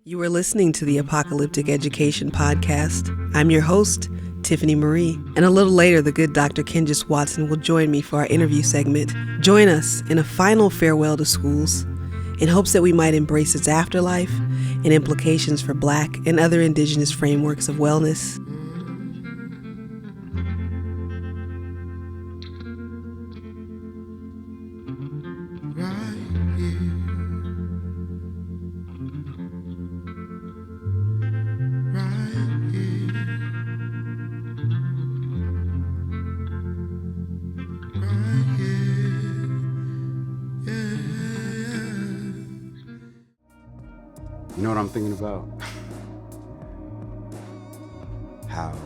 You are listening to the Apocalyptic Education podcast. I'm your host, Tiffani Marie, and a little later, the good Dr. Kenjus Watson will join me for our interview segment. Join us in a final farewell to schools in hopes that we might embrace its afterlife and implications for Black and other Indigenous frameworks of wellness. You know what I'm thinking about? How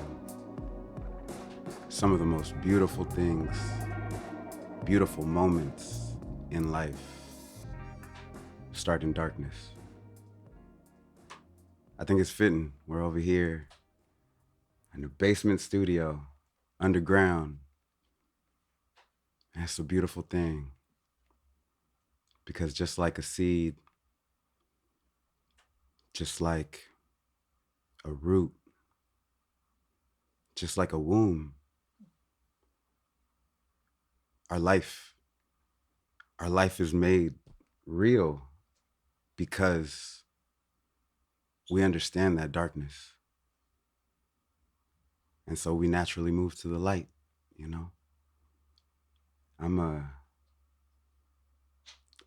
some of the most beautiful things, beautiful moments in life start in darkness. I think it's fitting. We're over here in the basement studio, underground. And it's a beautiful thing. Because just like a seed, just like a root, just like a womb, our life is made real because we understand that darkness. And so we naturally move to the light, you know?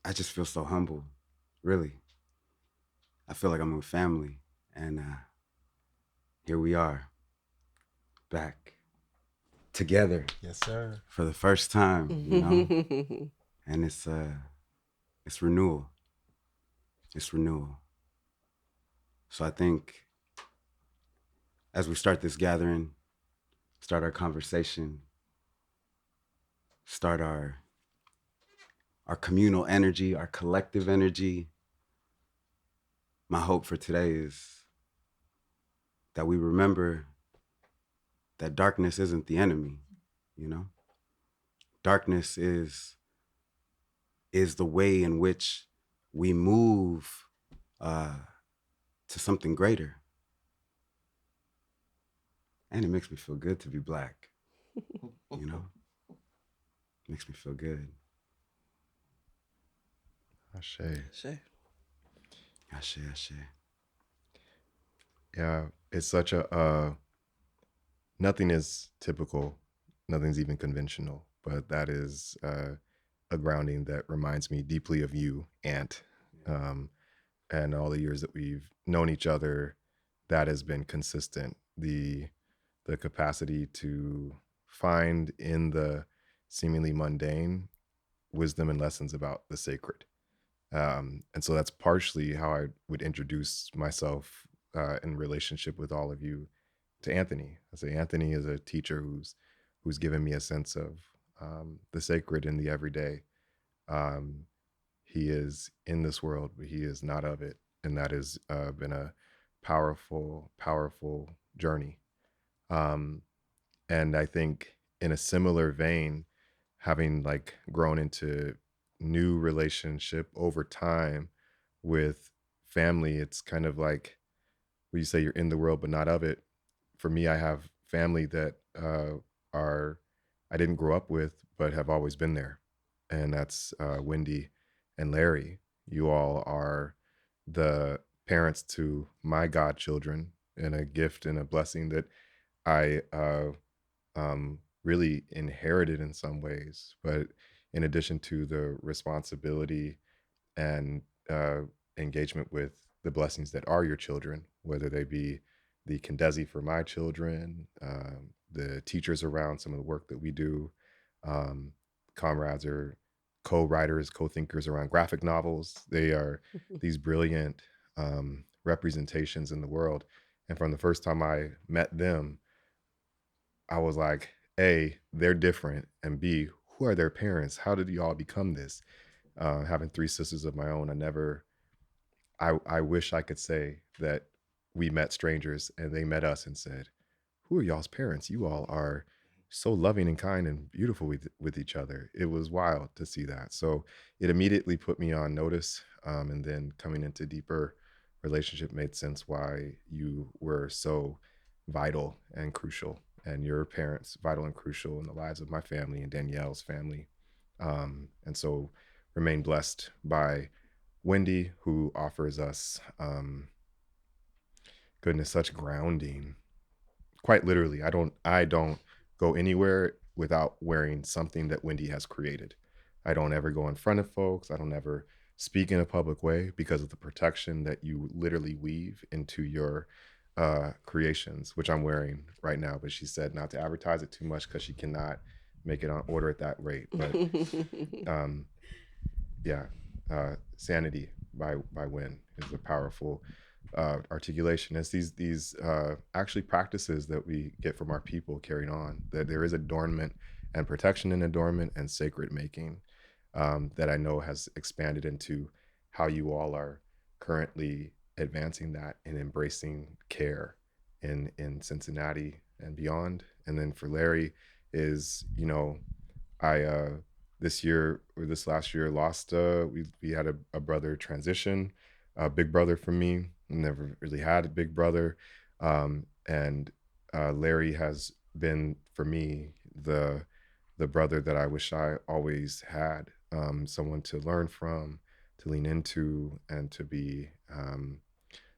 I just feel so humble, really. I feel like I'm with family, and here we are, back together. Yes, sir. For the first time, you know? And it's renewal. It's renewal. So I think as we start this gathering, start our conversation, start our communal energy, our collective energy, my hope for today is that we remember that darkness isn't the enemy, you know? Darkness is the way in which we move to something greater. And it makes me feel good to be Black, you know? It makes me feel good. Ashe. Ashe. Yeah, it's such a, nothing is typical, nothing's even conventional, but that is a grounding that reminds me deeply of you, Aunt. And all the years that we've known each other, that has been consistent. The capacity to find in the seemingly mundane wisdom and lessons about the sacred. And so that's partially how I would introduce myself in relationship with all of you to Anthony. I say Anthony is a teacher who's given me a sense of the sacred in the everyday. He is in this world, but he is not of it. And that has been a powerful, powerful journey. And I think in a similar vein, having like grown into new relationship over time with family, it's kind of like when you say you're in the world but not of it. For me, I have family that are I didn't grow up with but have always been there, and that's Wendy and Larry. You all are the parents to my godchildren, and a gift and a blessing that I really inherited in some ways. But in addition to the responsibility and engagement with the blessings that are your children, whether they be the Kendesi for my children, the teachers around some of the work that we do, comrades or co-writers, co-thinkers around graphic novels. They are these brilliant representations in the world. And from the first time I met them, I was like, A, they're different, and B, who are their parents? How did you all become this? Having three sisters of my own, I wish I could say that we met strangers and they met us and said, who are y'all's parents? You all are so loving and kind and beautiful with each other. It was wild to see that. So it immediately put me on notice. And then coming into deeper relationship made sense, why you were so vital and crucial, and your parents vital and crucial in the lives of my family and Danielle's family. And so remain blessed by Wendy, who offers us, goodness, such grounding. Quite literally, I don't go anywhere without wearing something that Wendy has created. I don't ever go in front of folks. I don't ever speak in a public way because of the protection that you literally weave into your creations, which I'm wearing right now. But she said not to advertise it too much because she cannot make it on order at that rate. But Sanity by Wynn is a powerful articulation. It's these actually practices that we get from our people carried on, that there is adornment and protection in adornment and sacred making, that I know has expanded into how you all are currently advancing that and embracing care in Cincinnati and beyond. And then for Larry is, I this last year lost, we had a brother transition, a big brother for me. Never really had a big brother. And Larry has been for me the brother that I wish I always had, someone to learn from, to lean into, and to be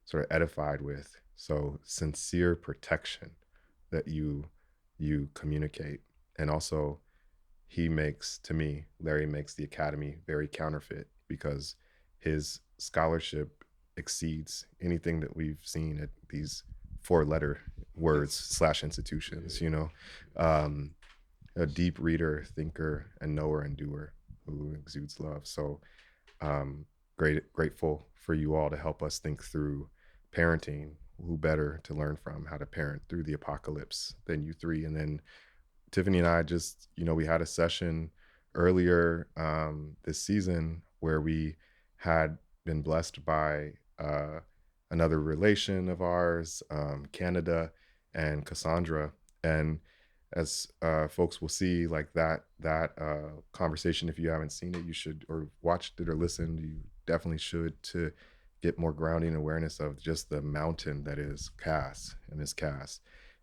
sort of edified with. So sincere protection that you communicate. And also Larry makes the academy very counterfeit, because his scholarship exceeds anything that we've seen at these 4-letter words / institutions, a deep reader, thinker, and knower and doer who exudes love. So grateful for you all to help us think through parenting. Who better to learn from how to parent through the apocalypse than you three? And then Tiffani and I just, we had a session earlier this season where we had been blessed by another relation of ours, Canada and Cassandra. And as folks will see, like that conversation, if you haven't seen it, you should, or watched it or listened, you definitely should, to get more grounding awareness of just the mountain that is Cass and Miss Cass.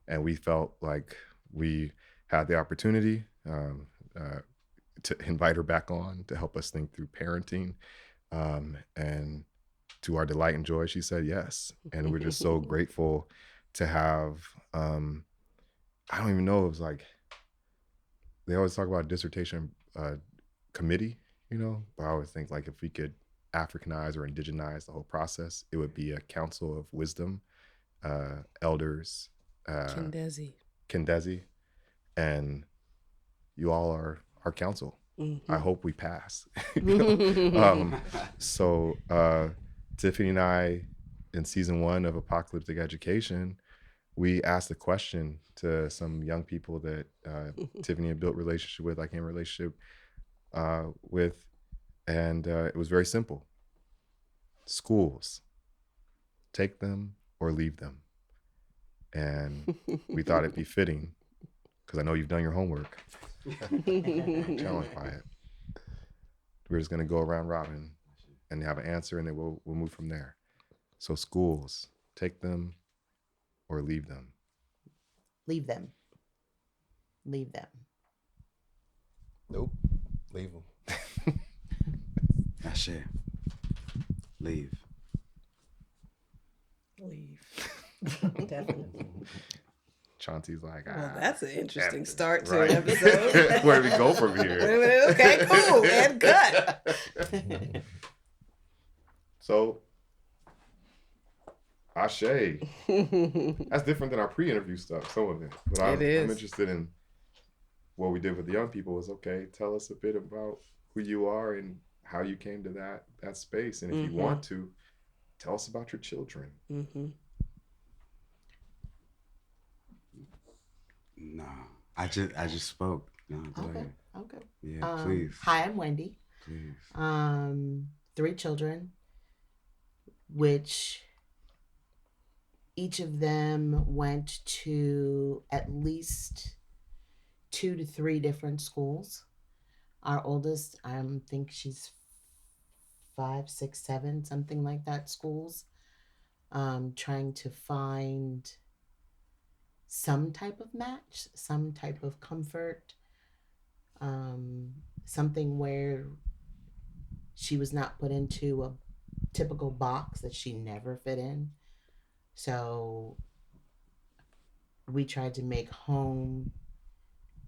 And we felt like we had the opportunity to invite her back on to help us think through parenting. And to our delight and joy, she said yes. And we're just so grateful to have, I don't even know, it was like, they always talk about dissertation committee, but I always think like if we could Africanize or indigenize the whole process, it would be a council of wisdom, elders, Kendezi, and you all are our counsel. Mm-hmm. I hope we pass. So Tiffani and I, in season 1 of Apocalyptic Education, we asked a question to some young people that Tiffani had built relationship with, I came in relationship with, and it was very simple. Schools, take them or leave them. And we thought it'd be fitting, because I know you've done your homework, challenged by it. We're just going to go around robin and have an answer, and then we'll move from there. So schools, take them or leave them. Leave them. Leave them. Nope. Leave them. That's it. Leave. Leave. Definitely. Chauncey's like, well, that's an interesting start to an right. episode. Where do we go from here? Okay, cool. And cut. So, Ashe. That's different than our pre-interview stuff, some of it. But I'm interested in what we did with the young people. Is okay, tell us a bit about who you are and how you came to that space. And if you want to, tell us about your children. Mm-hmm. No, I just spoke. No, go ahead. Okay. Yeah, please. Hi, I'm Wendy. Please. 3 children, which each of them went to at least 2 to 3 different schools. Our oldest, I think she's 5, 6, 7, something like that, schools. trying to find some type of match, some type of comfort, something where she was not put into a typical box that she never fit in. So we tried to make home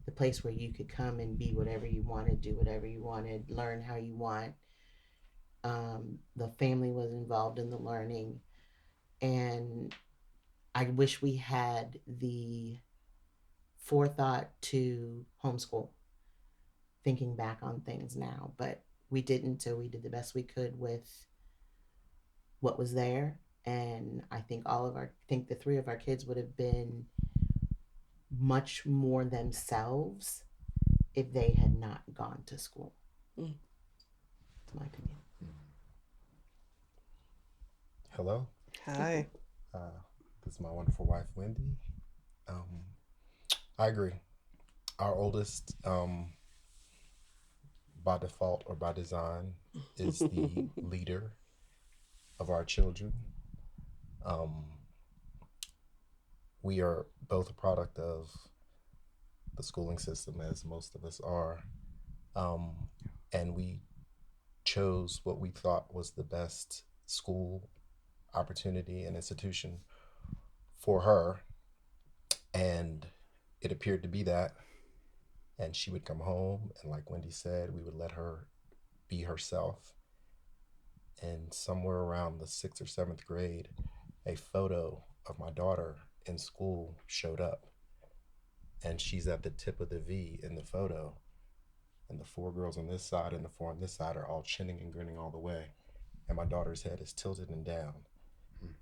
the place where you could come and be whatever you wanted, do whatever you wanted, learn how you want. The family was involved in the learning, and I wish we had the forethought to homeschool, thinking back on things now, but we didn't. So we did the best we could with what was there. And I think the three of our kids would have been much more themselves if they had not gone to school. Mm. That's my opinion. Hello. Hi. This is my wonderful wife, Wendy. I agree. Our oldest, by default or by design, is the leader of our children. We are both a product of the schooling system, as most of us are. And we chose what we thought was the best school opportunity and institution for her. And it appeared to be that. And she would come home, and like Wendy said, we would let her be herself. And somewhere around the 6th or 7th grade, a photo of my daughter in school showed up. And she's at the tip of the V in the photo. And the 4 girls on this side and the 4 on this side are all chinning and grinning all the way. And my daughter's head is tilted and down.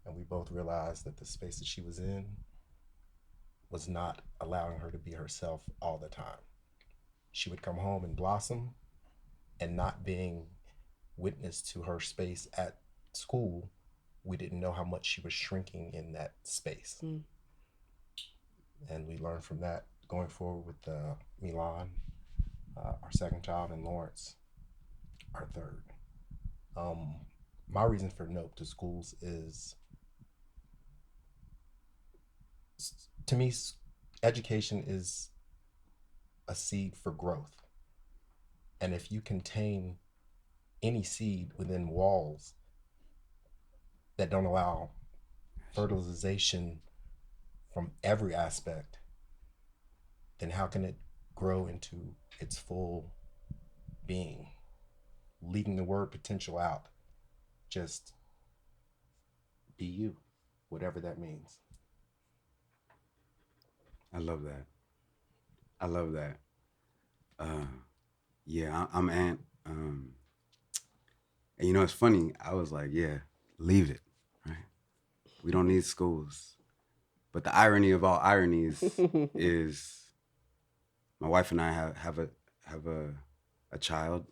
And we both realized that the space that she was in was not allowing her to be herself all the time. She would come home and blossom, and not being witness to her space at school, we didn't know how much she was shrinking in that space. Mm. And we learned from that going forward with Milan, our second child, and Lawrence, our third. My reason for nope to schools is, to me, education is a seed for growth. And if you contain any seed within walls that don't allow fertilization from every aspect, then how can it grow into its full being? Leaving the word potential out. Just be you, whatever that means. I love that. I love that. Yeah, I'm Ant. And you know, it's funny. I was like, yeah, leave it, right? We don't need schools. But the irony of all ironies is my wife and I have a child,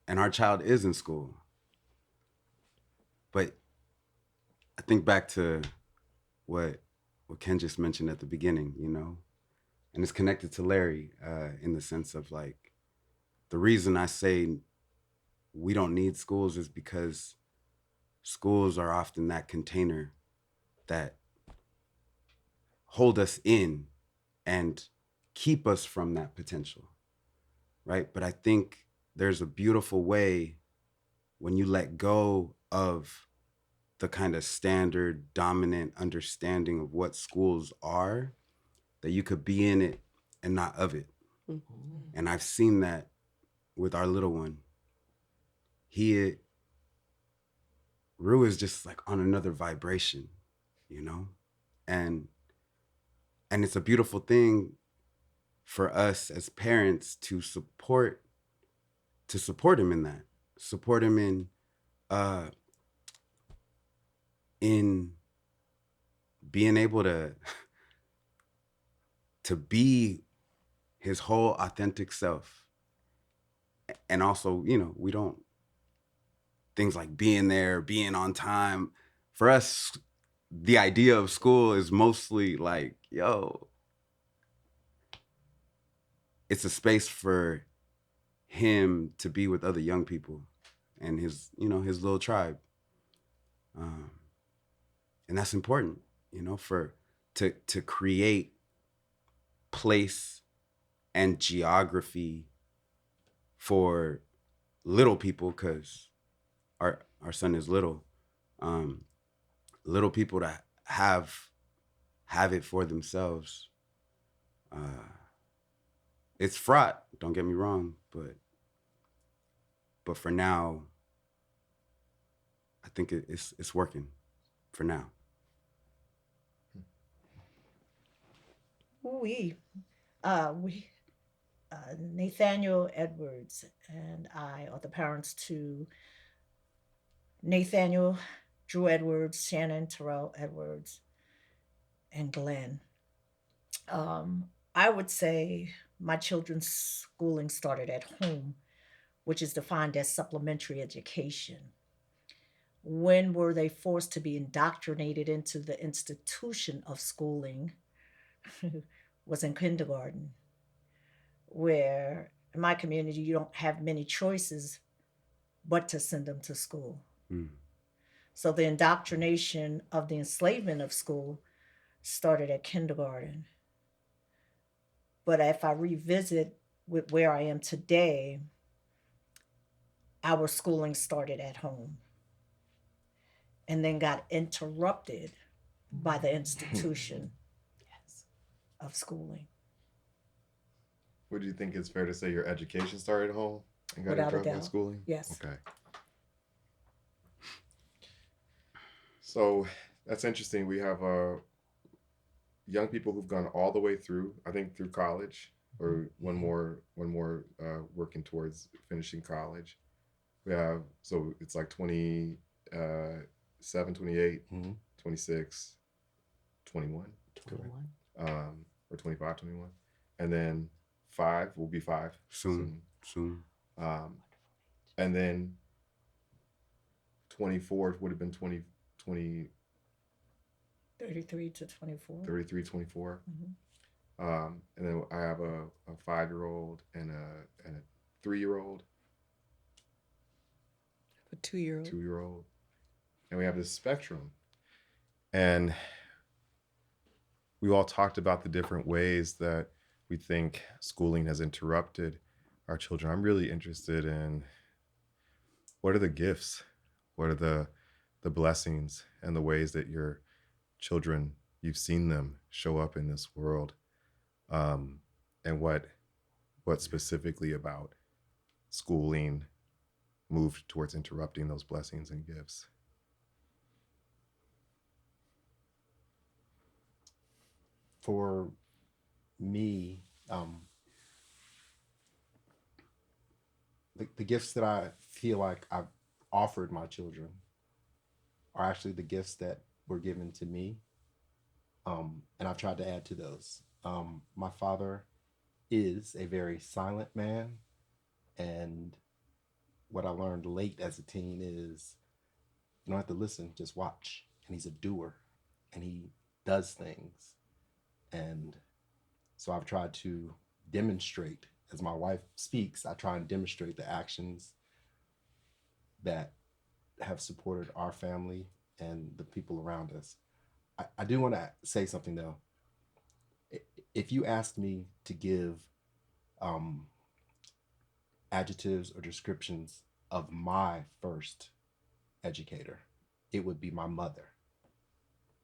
and our child is in school. But I think back to what Ken just mentioned at the beginning, you know, and it's connected to Larry in the sense of like, the reason I say we don't need schools is because schools are often that container that hold us in and keep us from that potential, right? But I think there's a beautiful way when you let go of the kind of standard dominant understanding of what schools are, that you could be in it and not of it. Mm-hmm. And I've seen that with our little one. Rue is just like on another vibration, you know? And it's a beautiful thing for us as parents to support him in that. Support him in being able to be his whole authentic self. And also, you know, we don't, things like being there, being on time. For us, the idea of school is mostly like, yo, it's a space for him to be with other young people and his, you know, his little tribe. that's important, to create place and geography for little people, because our son is little, little people to have it for themselves. It's fraught, don't get me wrong, but for now, I think it's working for now. We, Nathaniel Edwards and I are the parents to Nathaniel, Drew Edwards, Shannon Terrell Edwards, and Glenn. I would say my children's schooling started at home, which is defined as supplementary education. When were they forced to be indoctrinated into the institution of schooling? Was in kindergarten, where in my community you don't have many choices but to send them to school. Mm. So the indoctrination of the enslavement of school started at kindergarten. But if I revisit with where I am today, our schooling started at home and then got interrupted by the institution Yes. of schooling. Would you think it's fair to say your education started at home and got Without a interrupted by doubt. schooling? Yes. Okay. So that's interesting. We have young people who've gone all the way through, I think, through college, or one more working towards finishing college. We have, so it's like 27, 28, 26, 21, 21. or 25, 21. And then 5 will be 5 Soon. And then 24 would have been 20, 33 to 24. 33, 24. Mhm. And then I have a 5-year-old and a 3-year-old, A 2-year-old. 2-year-old. And we have this spectrum. And we all talked about the different ways that we think schooling has interrupted our children. I'm really interested in what are the gifts? What are the blessings and the ways that your children, you've seen them show up in this world? And what specifically about schooling moved towards interrupting those blessings and gifts? For me, the gifts that I feel like I've offered my children are actually the gifts that were given to me. And I've tried to add to those. My father is a very silent man. And what I learned late as a teen is you don't have to listen, just watch. And he's a doer and he does things. And so I've tried to demonstrate, as my wife speaks, I try and demonstrate the actions that have supported our family and the people around us. I do want to say something though. If you asked me to give adjectives or descriptions of my first educator, it would be my mother.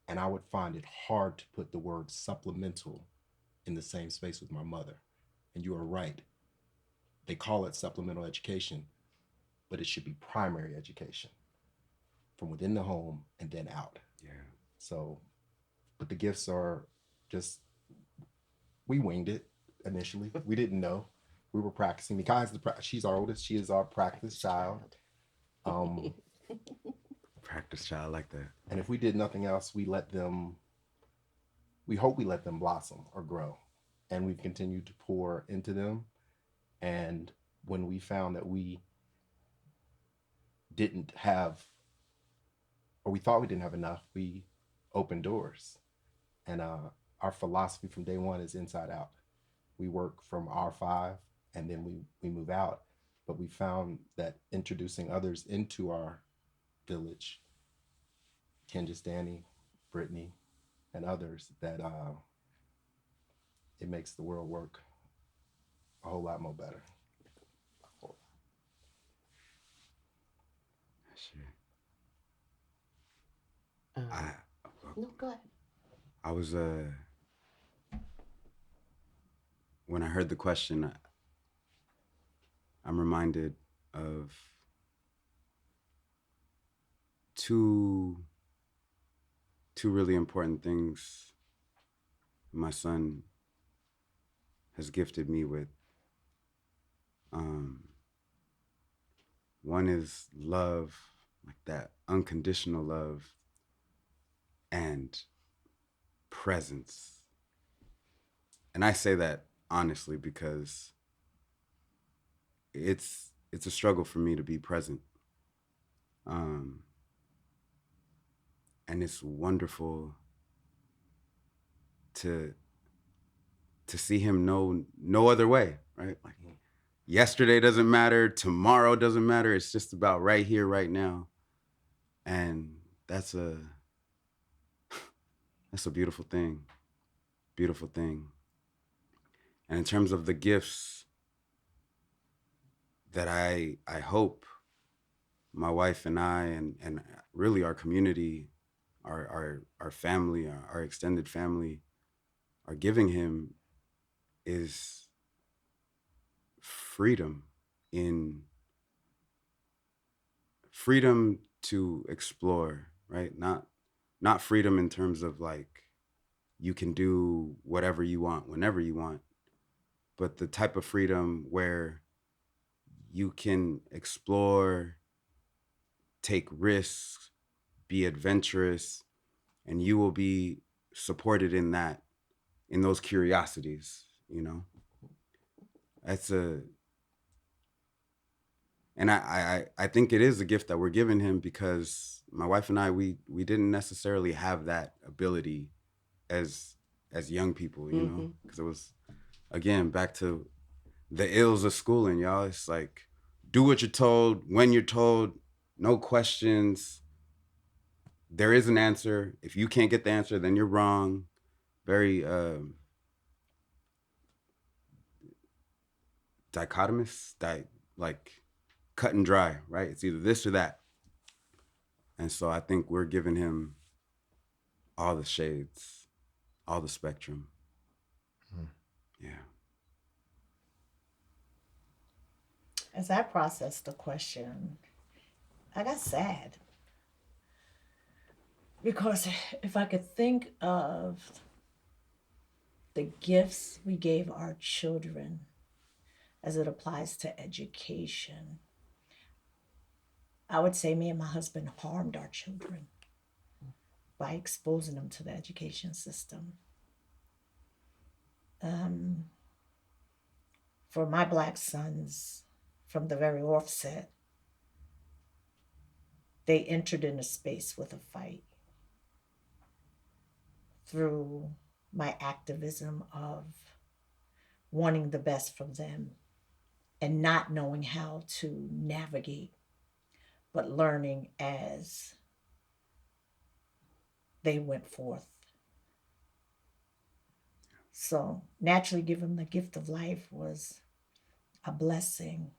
And I would find it hard to put the word supplemental in the same space with my mother. And you are right. They call it supplemental education, but it should be primary education from within the home and then out. Yeah. So, but the gifts are just, we winged it initially. We didn't know. We were practicing. She's our oldest. She is our practice child. Practice child, like that. And if we did nothing else, we hope we let them blossom or grow. And we've continued to pour into them. And when we found that we didn't have, or we thought we didn't have enough, we opened doors. And our philosophy from day one is inside out. We work from our 5 and then we move out. But we found that introducing others into our village, Kenjus, Danny, Brittany, and others, that it makes the world work a whole lot more better. Sure. No, go ahead. I was when I heard the question, I'm reminded of two really important things my son has gifted me with. One is love, like that unconditional love, and presence. And I say that honestly because it's a struggle for me to be present. And it's wonderful to see him no other way, right? Like yesterday doesn't matter, tomorrow doesn't matter. It's just about right here, right now. And that's a beautiful thing. Beautiful thing. And in terms of the gifts that I hope my wife and I and really our community, our family, our extended family are giving him is freedom to explore, right? Not freedom in terms of like you can do whatever you want whenever you want, but the type of freedom where you can explore, take risks, be adventurous, and you will be supported in those curiosities, you know? And I think it is a gift that we're giving him because my wife and I, we didn't necessarily have that ability as young people, you know? Because it was, again, back to the ills of schooling, y'all. It's like, do what you're told, when you're told, no questions. There is an answer. If you can't get the answer, then you're wrong. Very dichotomous, like cut and dry, right? It's either this or that. And so I think we're giving him all the shades, all the spectrum. Yeah. As I processed the question, I got sad. Because if I could think of the gifts we gave our children as it applies to education, I would say me and my husband harmed our children by exposing them to the education system. For my Black sons, from the very offset, they entered into space with a fight through my activism of wanting the best from them and not knowing how to navigate, but learning as they went forth. So naturally, giving them the gift of life was a blessing.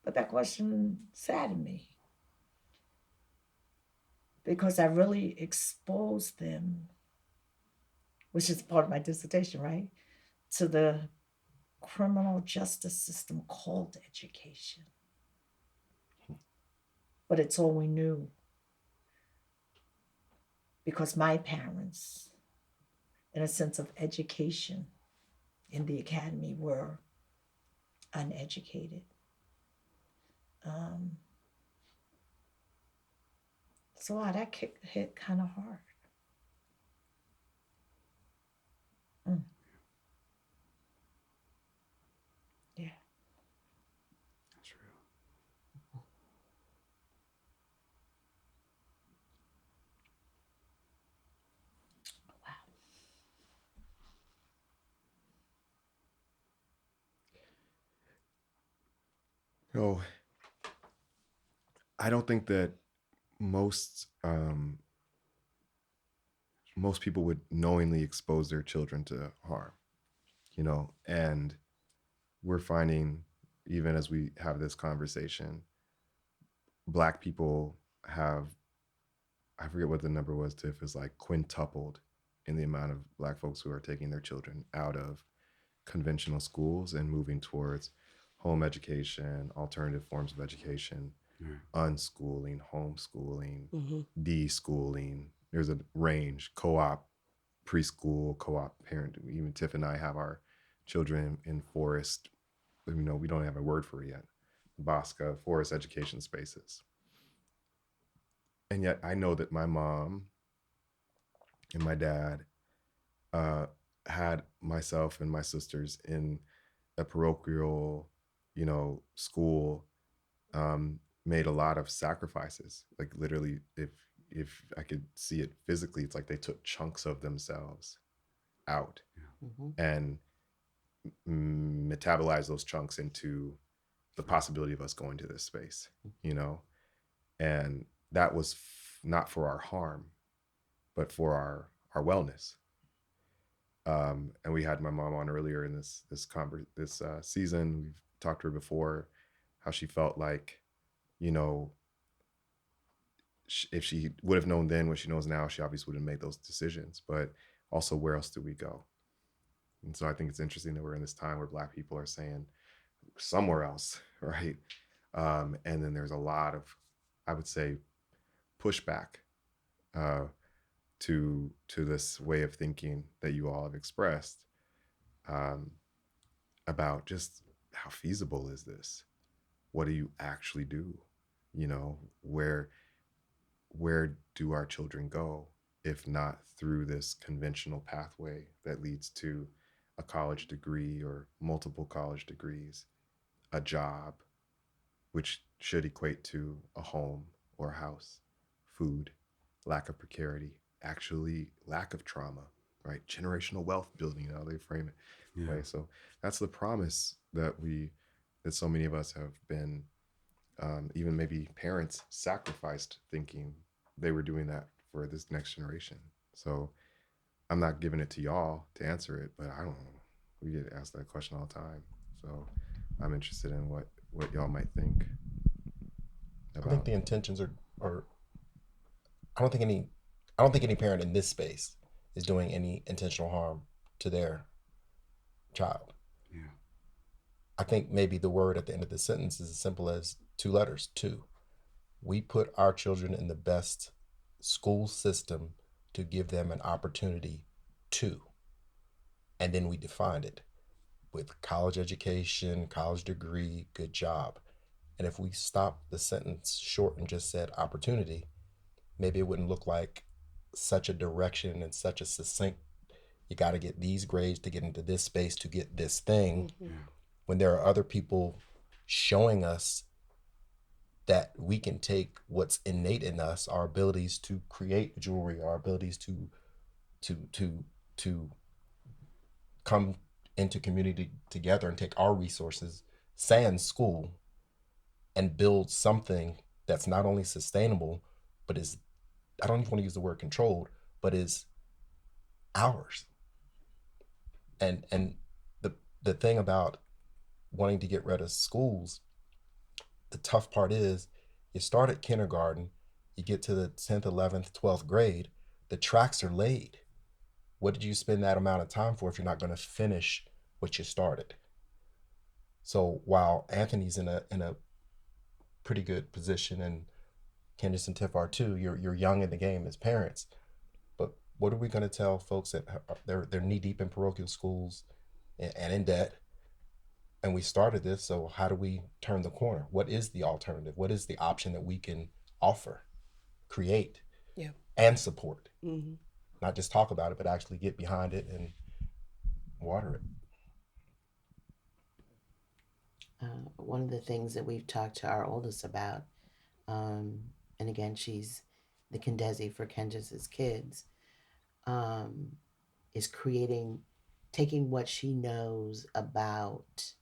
But that question saddened me because I really exposed them, which is part of my dissertation, right, to the criminal justice system called education. But it's all we knew because my parents, in a sense of education in the academy, were uneducated. Um, so that hit kind of hard. Mm. Yeah. That's real. Oh, I don't think that most most people would knowingly expose their children to harm, and we're finding, even as we have this conversation, Black people have, I forget what the number was, Tiff, is like quintupled in the amount of Black folks who are taking their children out of conventional schools and moving towards home education, alternative forms of education, unschooling, homeschooling, deschooling. There's a range, co-op, preschool, co-op parent. Even Tiff and I have our children in forest, we don't have a word for it yet, Bosca, forest education spaces. And yet I know that my mom and my dad had myself and my sisters in a parochial, school, made a lot of sacrifices. Like literally, if I could see it physically, it's like they took chunks of themselves out and metabolize those chunks into the possibility of us going to this space, and that was not for our harm, but for our wellness. And we had my mom on earlier in this season. We've talked to her before, how she felt like, if she would have known then what she knows now, she obviously would have made those decisions. But also, where else do we go? And so I think it's interesting that we're in this time where Black people are saying somewhere else, right? And then there's a lot of, I would say, pushback to this way of thinking that you all have expressed, about just how feasible is this? What do you actually do? Where do our children go if not through this conventional pathway that leads to a college degree or multiple college degrees, a job, which should equate to a home or a house, food, lack of precarity, actually lack of trauma, right? Generational wealth building, how they frame it. Right? So that's the promise that so many of us have been, even maybe parents sacrificed, thinking they were doing that for this next generation. So I'm not giving it to y'all to answer it, but I don't know. We get asked that question all the time. So I'm interested in what y'all might think about. I think the intentions are I don't think any parent in this space is doing any intentional harm to their child. Yeah. I think maybe the word at the end of the sentence is as simple as 2 letters, 2. We put our children in the best school system to give them an opportunity to. And then we defined it with college education, college degree, good job. And if we stopped the sentence short and just said opportunity, maybe it wouldn't look like such a direction and such a succinct, you got to get these grades to get into this space to get this thing, when there are other people showing us that we can take what's innate in us, our abilities to create jewelry, our abilities to come into community together and take our resources, sans school, and build something that's not only sustainable, but is, I don't even want to use the word controlled, but is ours. And the thing about wanting to get rid of schools, the tough part is you start at kindergarten, you get to the 10th, 11th, 12th grade, the tracks are laid. What did you spend that amount of time for if you're not going to finish what you started? So while Anthony's in a pretty good position, and Kenjus and Tiff are too, you're young in the game as parents, but what are we going to tell folks that they're knee deep in parochial schools and in debt? And we started this, so how do we turn the corner? What is the alternative? What is the option that we can offer, create, and support? Not just talk about it, but actually get behind it and water it. One of the things that we've talked to our oldest about, and again, she's the Kendesi for Kenjus's kids, is taking what she knows about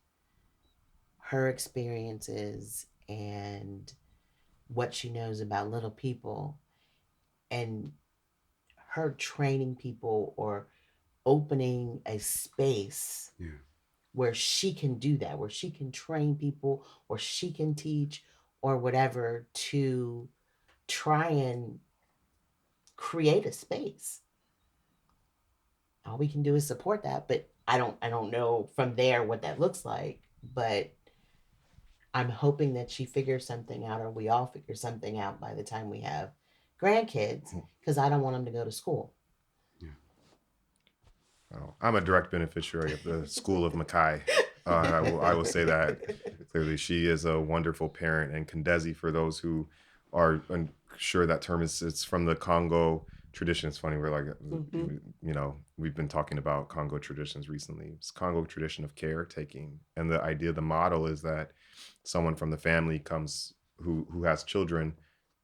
her experiences and what she knows about little people, and her training people or opening a space Yeah. where she can do that, where she can train people or she can teach or whatever to try and create a space. All we can do is support that, but I don't know from there what that looks like, but I'm hoping that she figures something out or we all figure something out by the time we have grandkids, because I don't want them to go to school. Oh, I'm a direct beneficiary of the School of Mackay. I will say that clearly. She is a wonderful parent, and Kandezi, for those who are unsure, that term is, it's from the Congo tradition. It's funny, we're like, you know, we've been talking about Congo traditions recently. It's Congo tradition of caretaking, and the idea, the model is that someone from the family comes who has children.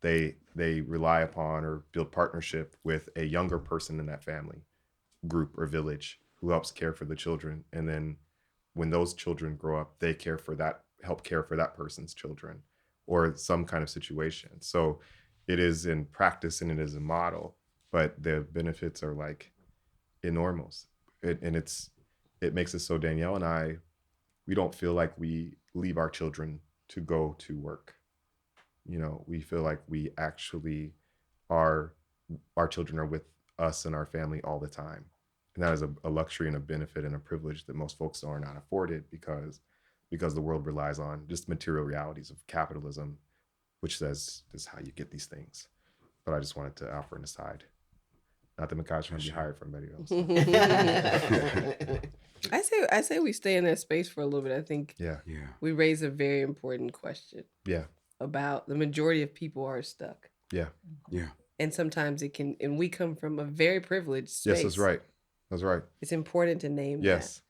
They rely upon or build partnership with a younger person in that family group or village who helps care for the children, and then when those children grow up, they help care for that person's children or some kind of situation. So it is in practice and it is a model, but the benefits are like enormous. It makes it so Danielle and I, we don't feel like we leave our children to go to work. You know, we feel like we actually our children are with us and our family all the time. And that is a luxury and a benefit and a privilege that most folks are not afforded because the world relies on just material realities of capitalism, which says this is how you get these things. But I just wanted to offer an aside. Not that Makai trying to be hired from anybody else. I say we stay in that space for a little bit. I think we raise a very important question. Yeah. About the majority of people are stuck. Yeah. Yeah. And sometimes it can, and we come from a very privileged space. Yes, that's right. That's right. It's important to name that.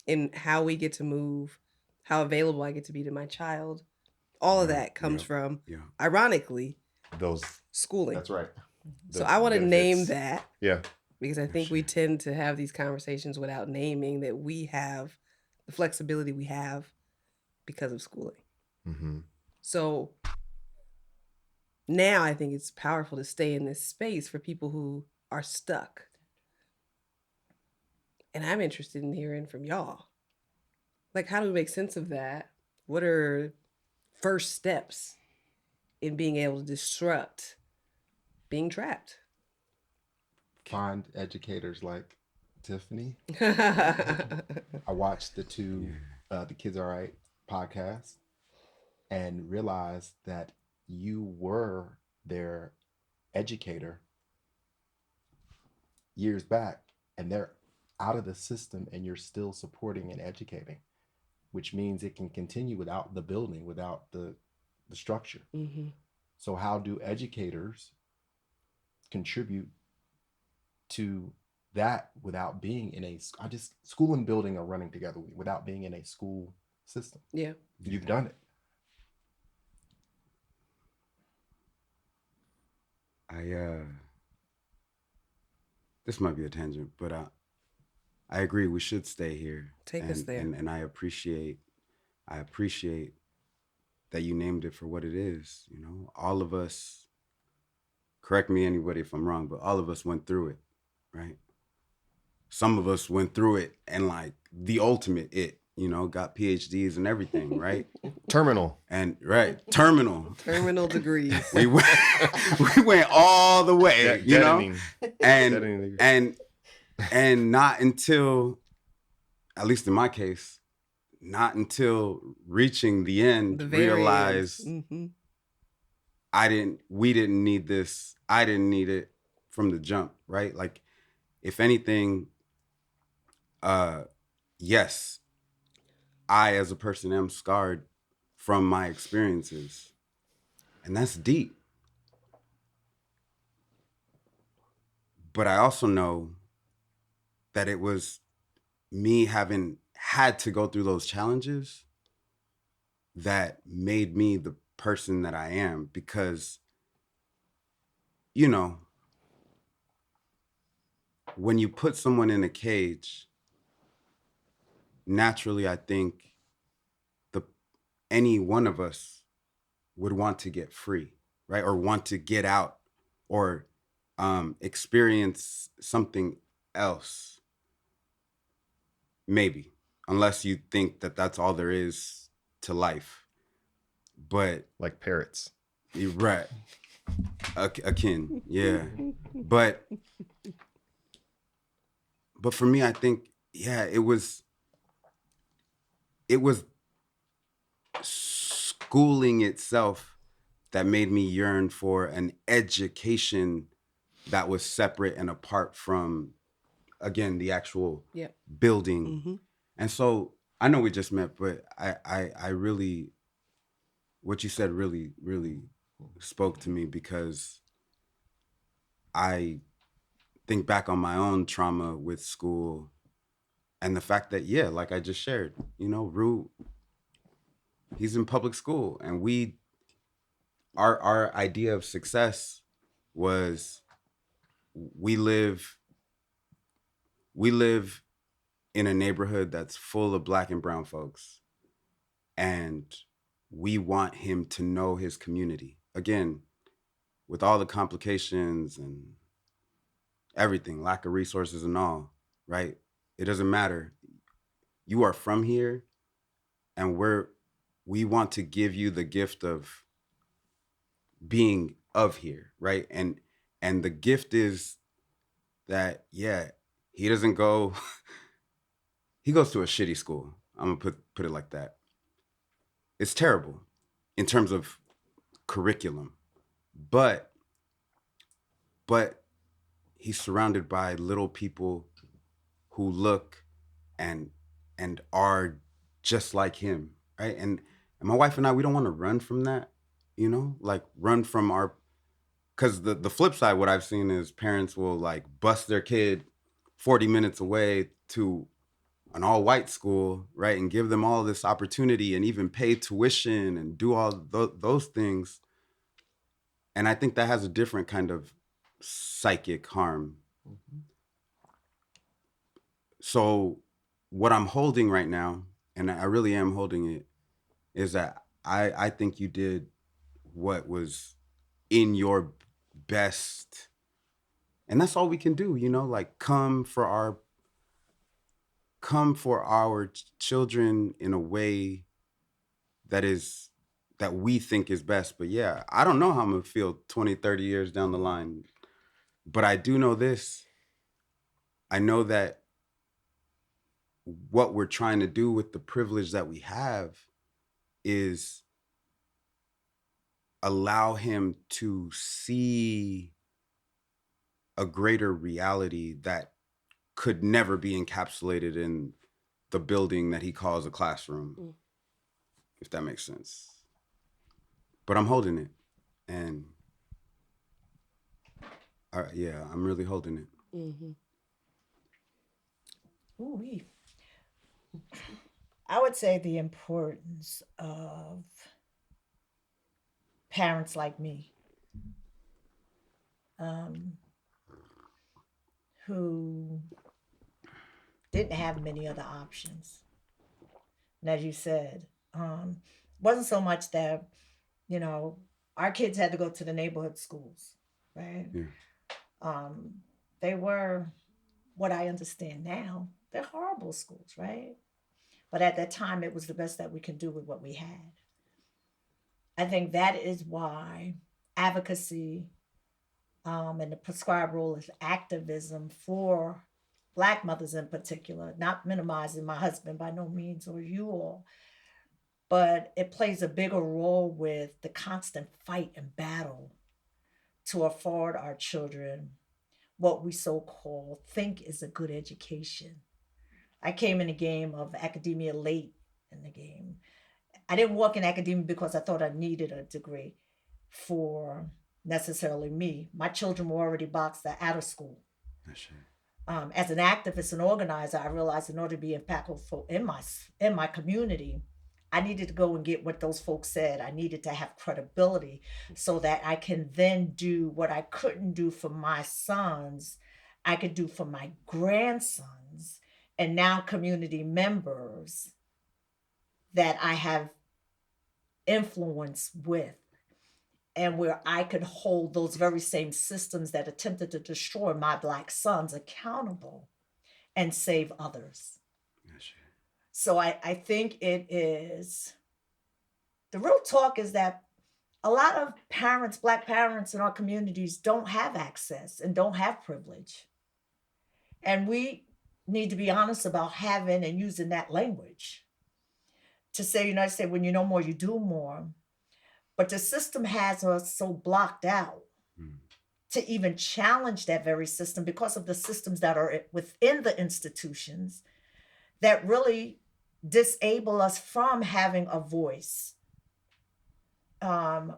And how we get to move, how available I get to be to my child. All of that comes from, ironically, those schooling. That's right. So I want to name that. Yeah. Because I think we tend to have these conversations without naming that we have the flexibility we have because of schooling. Mm-hmm. So now I think it's powerful to stay in this space for people who are stuck. And I'm interested in hearing from y'all. Like, how do we make sense of that? What are first steps in being able to disrupt being trapped? Find educators like Tiffani. I watched the The Kids Are Right podcast and realized that you were their educator years back, and they're out of the system and you're still supporting and educating, which means it can continue without the building, without the structure. Mm-hmm. So how do educators contribute to that without being in school and building are running together without being in a school system? Yeah. You've done it. This might be a tangent, but I agree we should stay here. Take us there. And I appreciate that you named it for what it is. You know, all of us, correct me anybody if I'm wrong, but all of us went through it, right? Some of us went through it and like the ultimate got PhDs and everything, right? Terminal degrees. we went all the way, and not until, at least in my case, not until reaching the end, realize we didn't need this. I didn't need it from the jump, right? Like, if anything, yes, I as a person am scarred from my experiences, and that's deep. But I also know that it was me having had to go through those challenges that made me the person that I am, because, when you put someone in a cage, naturally, I think any one of us would want to get free, right? Or want to get out, or experience something else, maybe, unless you think that that's all there is to life. But Like parrots. you're right, akin, yeah. But for me, I think, yeah, it was schooling itself that made me yearn for an education that was separate and apart from, again, the actual Yep. building. Mm-hmm. And so I know we just met, but I really, what you said really, really spoke to me, because I think back on my own trauma with school and the fact that, yeah, like I just shared, Rue, he's in public school, and our idea of success was we live in a neighborhood that's full of Black and brown folks, and we want him to know his community. Again, with all the complications and everything, lack of resources and all, right? It doesn't matter. You are from here, and we want to give you the gift of being of here, right? And the gift is that, yeah, he doesn't go he goes to a shitty school. I'm gonna put it like that. It's terrible in terms of curriculum, but he's surrounded by little people who look and are just like him, right? And my wife and I, we don't want to run from that, like run from our, because the flip side, what I've seen is parents will like bust their kid 40 minutes away to an all white school, right? And give them all this opportunity and even pay tuition and do all those things. And I think that has a different kind of psychic harm. Mhm. So what I'm holding right now, and I really am holding it, is that I think you did what was in your best. And that's all we can do, like come for our children in a way that we think is best. But yeah, I don't know how I'm gonna feel 20, 30 years down the line. But I do know this. I know that what we're trying to do with the privilege that we have is allow him to see a greater reality that could never be encapsulated in the building that he calls a classroom, if that makes sense. But I'm holding it, and yeah, I'm really holding it. Mm-hmm. Ooh-wee. I would say the importance of parents like me, um, who didn't have many other options. And as you said, wasn't so much that, you know, our kids had to go to the neighborhood schools, right? Yeah. Um, they were what I understand now. They're horrible schools, right? But at that time, it was the best that we could do with what we had. I think that is why advocacy, and the prescribed role of activism for Black mothers in particular, not minimizing my husband by no means or you all, but it plays a bigger role with the constant fight and battle to afford our children what we so called think is a good education. I came in the game of academia late in the game. I didn't walk in academia because I thought I needed a degree for necessarily me. My children were already boxed out of school. That's it. As an activist and organizer, I realized in order to be impactful in my community, I needed to go and get what those folks said. I needed to have credibility so that I can then do what I couldn't do for my sons, I could do for my grandsons, and now community members that I have influence with. and where I could hold those very same systems that attempted to destroy my Black sons accountable and save others. Yes, yeah. So I think it is, the real talk is that a lot of parents, Black parents in our communities, don't have access and don't have privilege. And we need to be honest about having and using that language to say, United States, when you know more, you do more. But the system has us so blocked out Mm. to even challenge that very system because of the systems that are within the institutions that really disable us from having a voice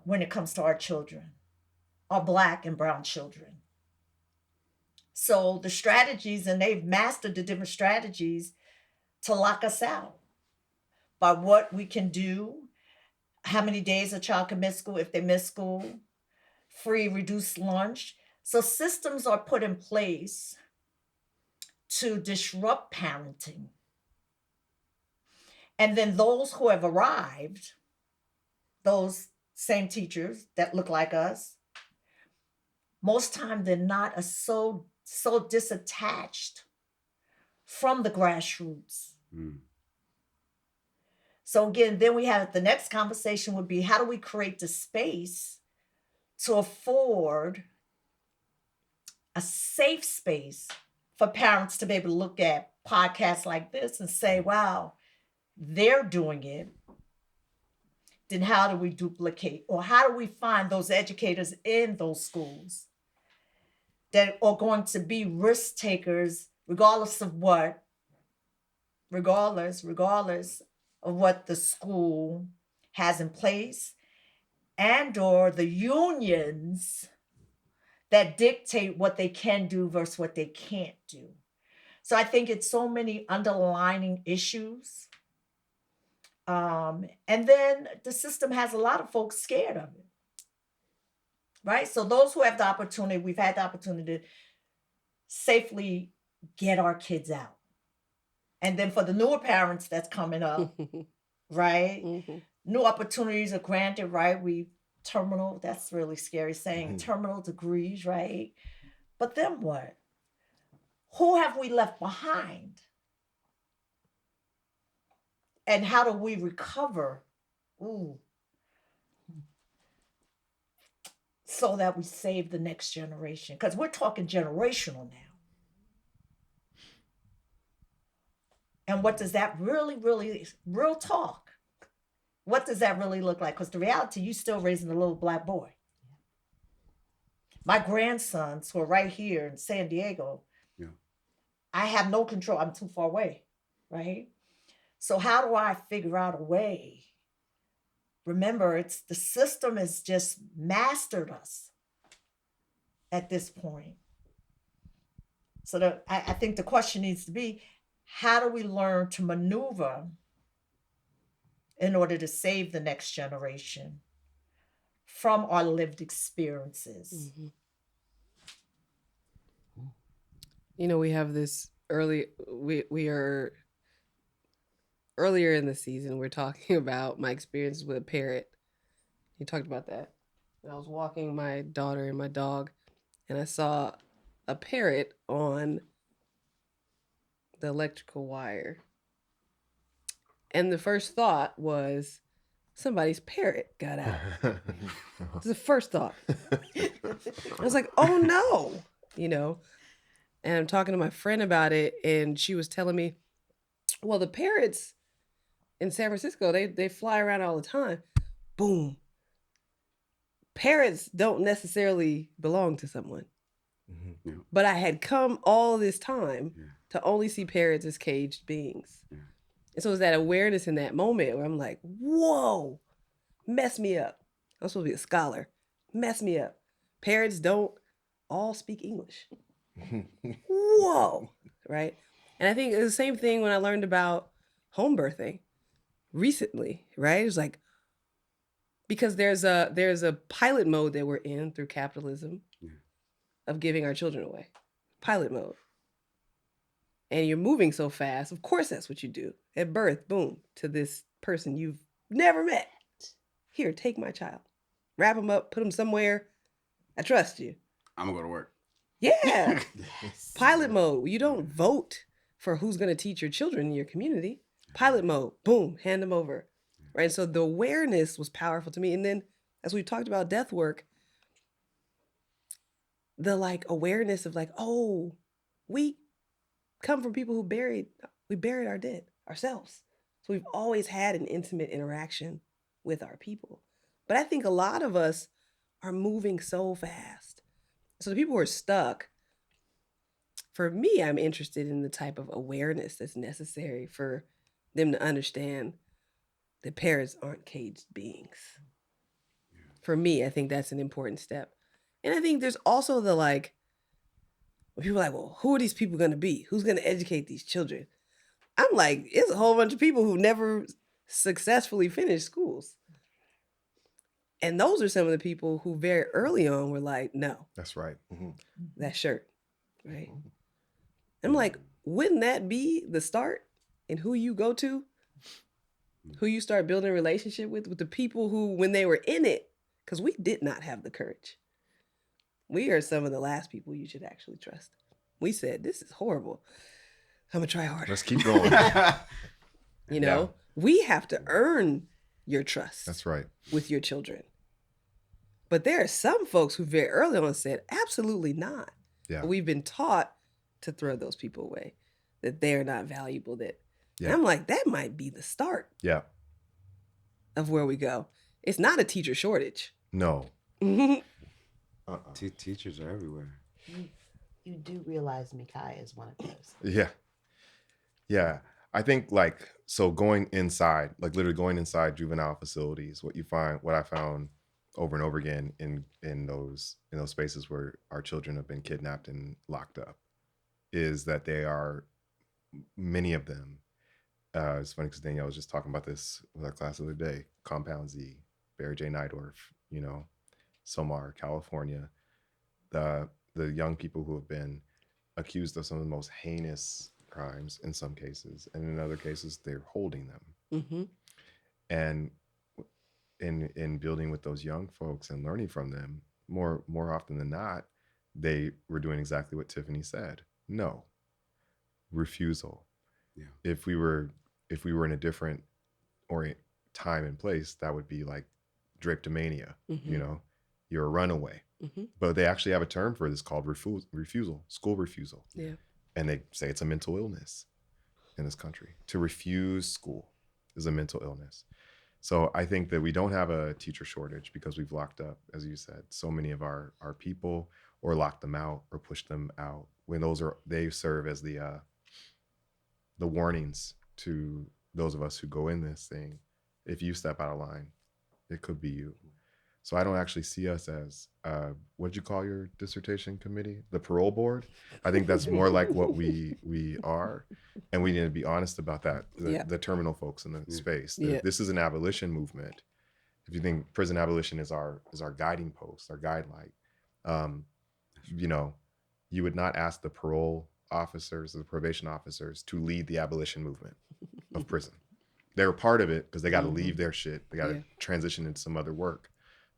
when it comes to our children, our Black and brown children. So the strategies, and they've mastered the different strategies to lock us out by what we can do, how many days a child can miss school if they miss school, free reduced lunch. So systems are put in place to disrupt parenting. And then those who have arrived, those same teachers that look like us, most time they're not so disattached from the grassroots. Mm. So again, then we have the next conversation would be, how do we create the space to afford a safe space for parents to be able to look at podcasts like this and say, wow, they're doing it. Then how do we duplicate, or how do we find those educators in those schools that are going to be risk takers regardless of what the school has in place, and or the unions that dictate what they can do versus what they can't do. So I think it's so many underlining issues. And then the system has a lot of folks scared of it, right? So those who have the opportunity, we've had the opportunity to safely get our kids out. And then for the newer parents that's coming up, right? Mm-hmm. New opportunities are granted, right? Terminal, that's really scary saying, terminal degrees, right? But then what? Who have we left behind? And how do we recover? So that we save the next generation. Because we're talking generational now. And what does that really, real talk, what does that really look like? Because the reality, you still raising a little Black boy. My grandsons who are right here in San Diego, yeah. I have no control. I'm too far away, right? So how do I figure out a way? Remember, it's the system has just mastered us at this point. So I think the question needs to be, how do we learn to maneuver in order to save the next generation from our lived experiences? Mm-hmm. You know, we have this we are earlier in the season, we're talking about my experience with a parrot. You talked about that. I was walking my daughter and my dog, and I saw a parrot on the electrical wire. And the first thought was, somebody's parrot got out. It's the first thought. I was like, oh no, you know. And I'm talking to my friend about it, and she was telling me, well, the parrots in San Francisco, they fly around all the time. Boom. Parrots don't necessarily belong to someone. Mm-hmm. Yeah. But I had come all this time Yeah. to only see parrots as caged beings. Yeah. And so it was that awareness in that moment where I'm like, whoa, mess me up. I'm supposed to be a scholar. Mess me up. Parrots don't all speak English. Whoa, right? And I think it's the same thing when I learned about home birthing recently, right? It was like, because there's a pilot mode that we're in through capitalism of giving our children away. Pilot mode. And you're moving so fast, of course that's what you do. At birth, boom, to this person you've never met. Here, take my child. wrap them up, put them somewhere. I trust you. I'm gonna go to work. Yeah. Yes. Pilot mode. You don't vote for who's going to teach your children in your community. Pilot mode. Boom. Hand them over. Right. So the awareness was powerful to me. And then as we talked about death work, the like awareness of like, oh, we come from people who we buried our dead ourselves. So we've always had an intimate interaction with our people. But I think a lot of us are moving so fast. So the people who are stuck, for me, I'm interested in the type of awareness that's necessary for them to understand that parents aren't caged beings. For me, I think that's an important step. And I think there's also the like, when people are like, well, who are these people going to be? Who's going to educate these children? I'm like, it's a whole bunch of people who never successfully finished schools. And those are some of the people who very early on were like, no, That's right. that shirt, right? I'm like, wouldn't that be the start in who you go to? Who you start building a relationship with the people who, when they were in it, because we did not have the courage. We are some of the last people you should actually trust. We said, this is horrible. I'm going to try harder. Let's keep going. You know, we have to earn your trust. That's right. With your children. But there are some folks who very early on said, absolutely not. Yeah. But we've been taught to throw those people away, that they're not valuable. That Yeah. And I'm like, that might be the start Yeah. of where we go. It's not a teacher shortage. No. Teachers are everywhere. You do realize Mikai is one of those. Yeah. Yeah. I think like, so going inside, like literally going inside juvenile facilities, what I found over and over again in those spaces where our children have been kidnapped and locked up is that they are, many of them, it's funny because Danielle was just talking about this with our class the other day, Compound Z, Barry J. Nydorf, Somar, California, the young people who have been accused of some of the most heinous crimes in some cases, and in other cases they're holding them. Mm-hmm. And in building with those young folks and learning from them, more often than not, they were doing exactly what Tiffani said. No. Refusal. Yeah. If we were in a different time and place, that would be like drapetomania. Mm-hmm. You're a runaway. Mm-hmm. But they actually have a term for this called refusal, school refusal. Yeah. And they say it's a mental illness in this country. To refuse school is a mental illness. So I think that we don't have a teacher shortage because we've locked up, as you said, so many of our people, or locked them out or pushed them out. When they serve as the warnings to those of us who go in this thing. If you step out of line, it could be you. So I don't actually see us as, what'd you call your dissertation committee? The parole board? I think that's more like what we are. And we need to be honest about that, the terminal folks in the space. This is an abolition movement. If you think prison abolition is our guiding post, our guideline, you would not ask the parole officers, the probation officers to lead the abolition movement of prison. They're part of it because they got to leave their shit. They got to transition into some other work.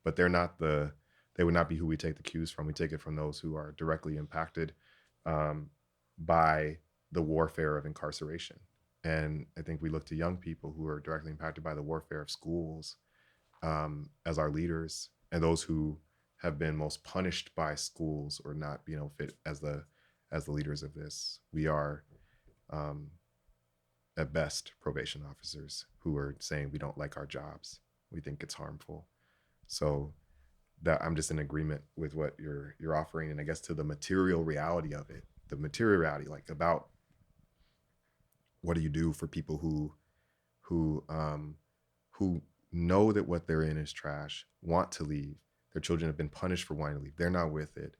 But they would not be who we take the cues from. We take it from those who are directly impacted by the warfare of incarceration. And I think we look to young people who are directly impacted by the warfare of schools as our leaders, and those who have been most punished by schools or not being fit as the leaders of this. We are at best probation officers who are saying we don't like our jobs. We think it's harmful. So that I'm just in agreement with what you're offering, and I guess to the material reality of it, the material reality, like about what do you do for people who know that what they're in is trash, want to leave, their children have been punished for wanting to leave, they're not with it.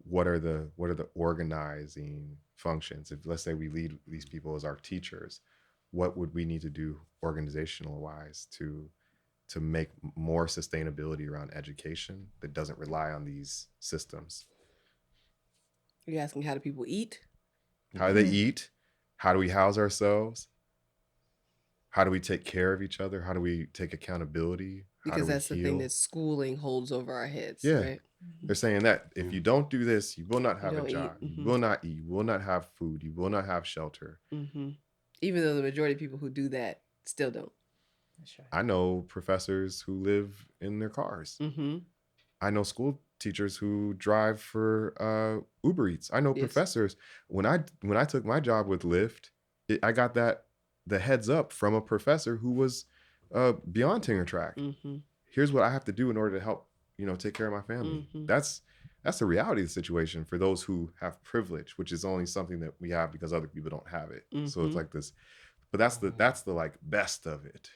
What are the organizing functions? If let's say we lead these people as our teachers, what would we need to do organizational wise to make more sustainability around education that doesn't rely on these systems? Are you asking how do people eat? How do they eat? How do we house ourselves? How do we take care of each other? How do we take accountability? Because do we that's the thing heal? that schooling holds over our heads, Yeah. right? They're saying that if you don't do this, you will not have a don't eat. job. Mhm. You will not eat. You will not have food. You will not have shelter. Even though the majority of people who do that still don't. That's right. I know professors who live in their cars. I know school teachers who drive for Uber Eats. I know Yes. professors. When I took my job with Lyft, I got the heads up from a professor who was beyond tenure track. Here's what I have to do in order to help, take care of my family. That's the reality of the situation for those who have privilege, which is only something that we have because other people don't have it. So it's like this, but that's the like best of it,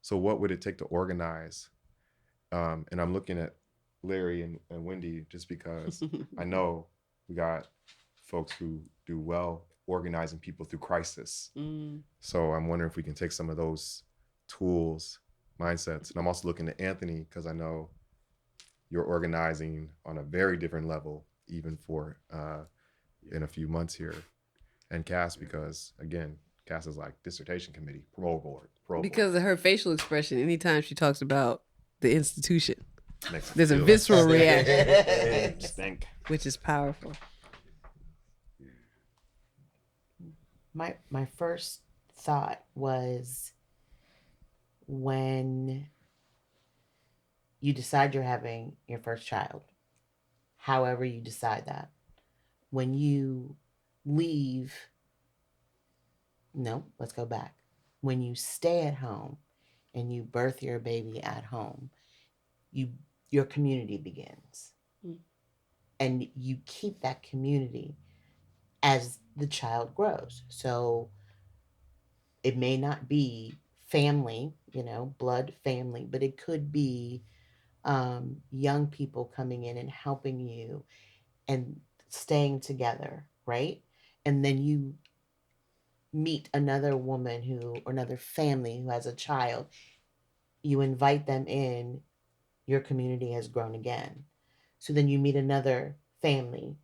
So what would it take to organize? And I'm looking at Larry and Wendy just because I know we got folks who do well organizing people through crisis. So I'm wondering if we can take some of those tools, mindsets. And I'm also looking at Anthony because I know you're organizing on a very different level, even for in a few months here. And Cass, because again, Cass is like dissertation committee, parole board. Because of her facial expression, anytime she talks about the institution, Makes it there's a feel visceral like reaction, stink. which is powerful. My first thought was when you decide you're having your first child, however you decide that, when you leave, no, let's go back. When you stay at home and you birth your baby at home, your community begins. And you keep that community as the child grows. So it may not be family, blood family, but it could be young people coming in and helping you and staying together, right? And then you meet another woman or another family who has a child. You invite them in, your community has grown again. So then you meet another family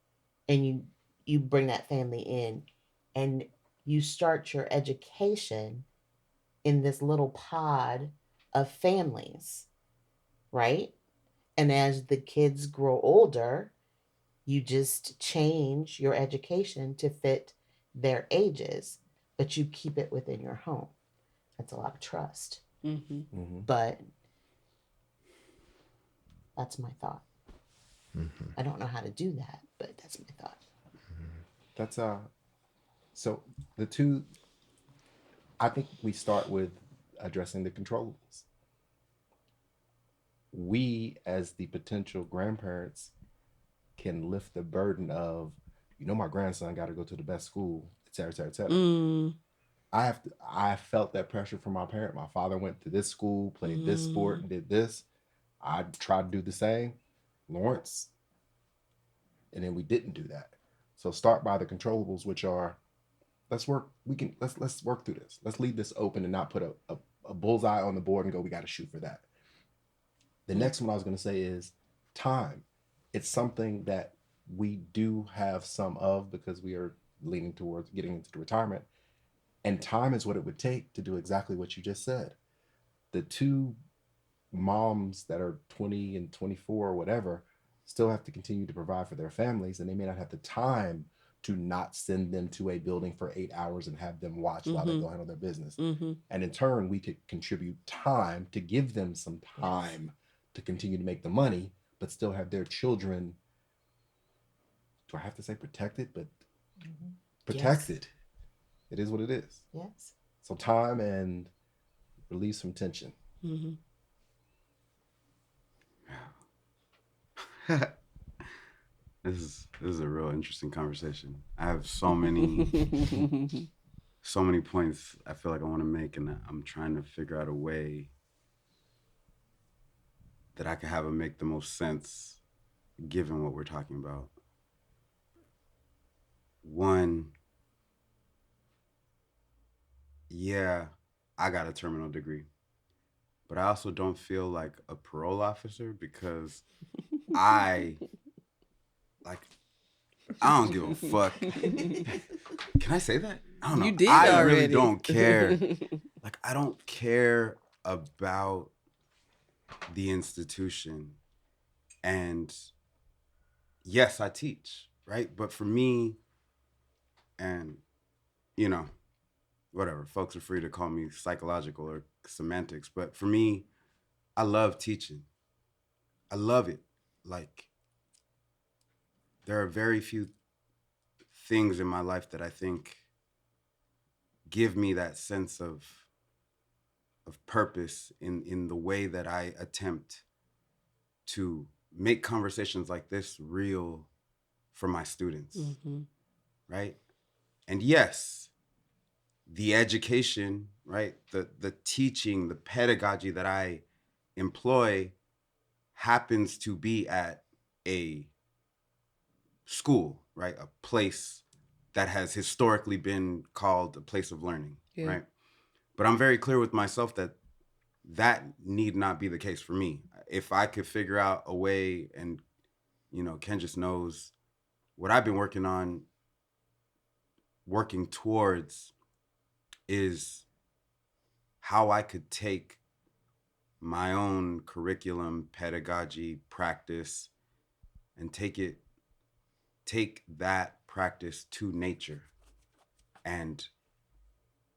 and you bring that family in and you start your education in this little pod of families, right? And as the kids grow older, you just change your education to fit their ages, but you keep it within your home. That's a lot of trust. But that's my thought. I don't know how to do that, but that's my thought. That's so the two, I think we start with addressing the controllables. We as the potential grandparents can lift the burden of, my grandson got to go to the best school, et cetera, et cetera, et cetera. I felt that pressure from my parent. My father went to this school, played this sport, and did this. I tried to do the same. Lawrence. And then we didn't do that. So start by the controllables, which are, let's work through this. Let's leave this open and not put a bullseye on the board and go, we got to shoot for that. The next one I was going to say is time. It's something that we do have some of because we are leaning towards getting into the retirement. And time is what it would take to do exactly what you just said. The two moms that are 20 and 24 or whatever still have to continue to provide for their families, and they may not have the time to not send them to a building for 8 hours and have them watch while they go handle their business. And in turn, we could contribute time to give them some time to continue to make the money, but still have their children, do I have to say protected? But protected. Yes. It is what it is. Yes. So time and release from tension. This is a real interesting conversation. I have so many points I feel like I want to make, and I'm trying to figure out a way that I can have it make the most sense given what we're talking about. One, yeah, I got a terminal degree, but I also don't feel like a parole officer because I don't give a fuck. Can I say that? I don't know. You did I already. really don't care. I don't care about the institution. And yes, I teach, right? But for me, and you know, whatever, folks are free to call me psychological or semantics, but for me, I love teaching. I love it. Like, there are very few things in my life that I think give me that sense of purpose in the way that I attempt to make conversations like this real for my students, right? And yes, the education, right? The teaching, the pedagogy that I employ happens to be at a school, right? A place that has historically been called a place of learning, right? But I'm very clear with myself that that need not be the case for me. If I could figure out a way, and Ken just knows what I've been working towards is how I could take my own curriculum, pedagogy, practice, and take that practice to nature and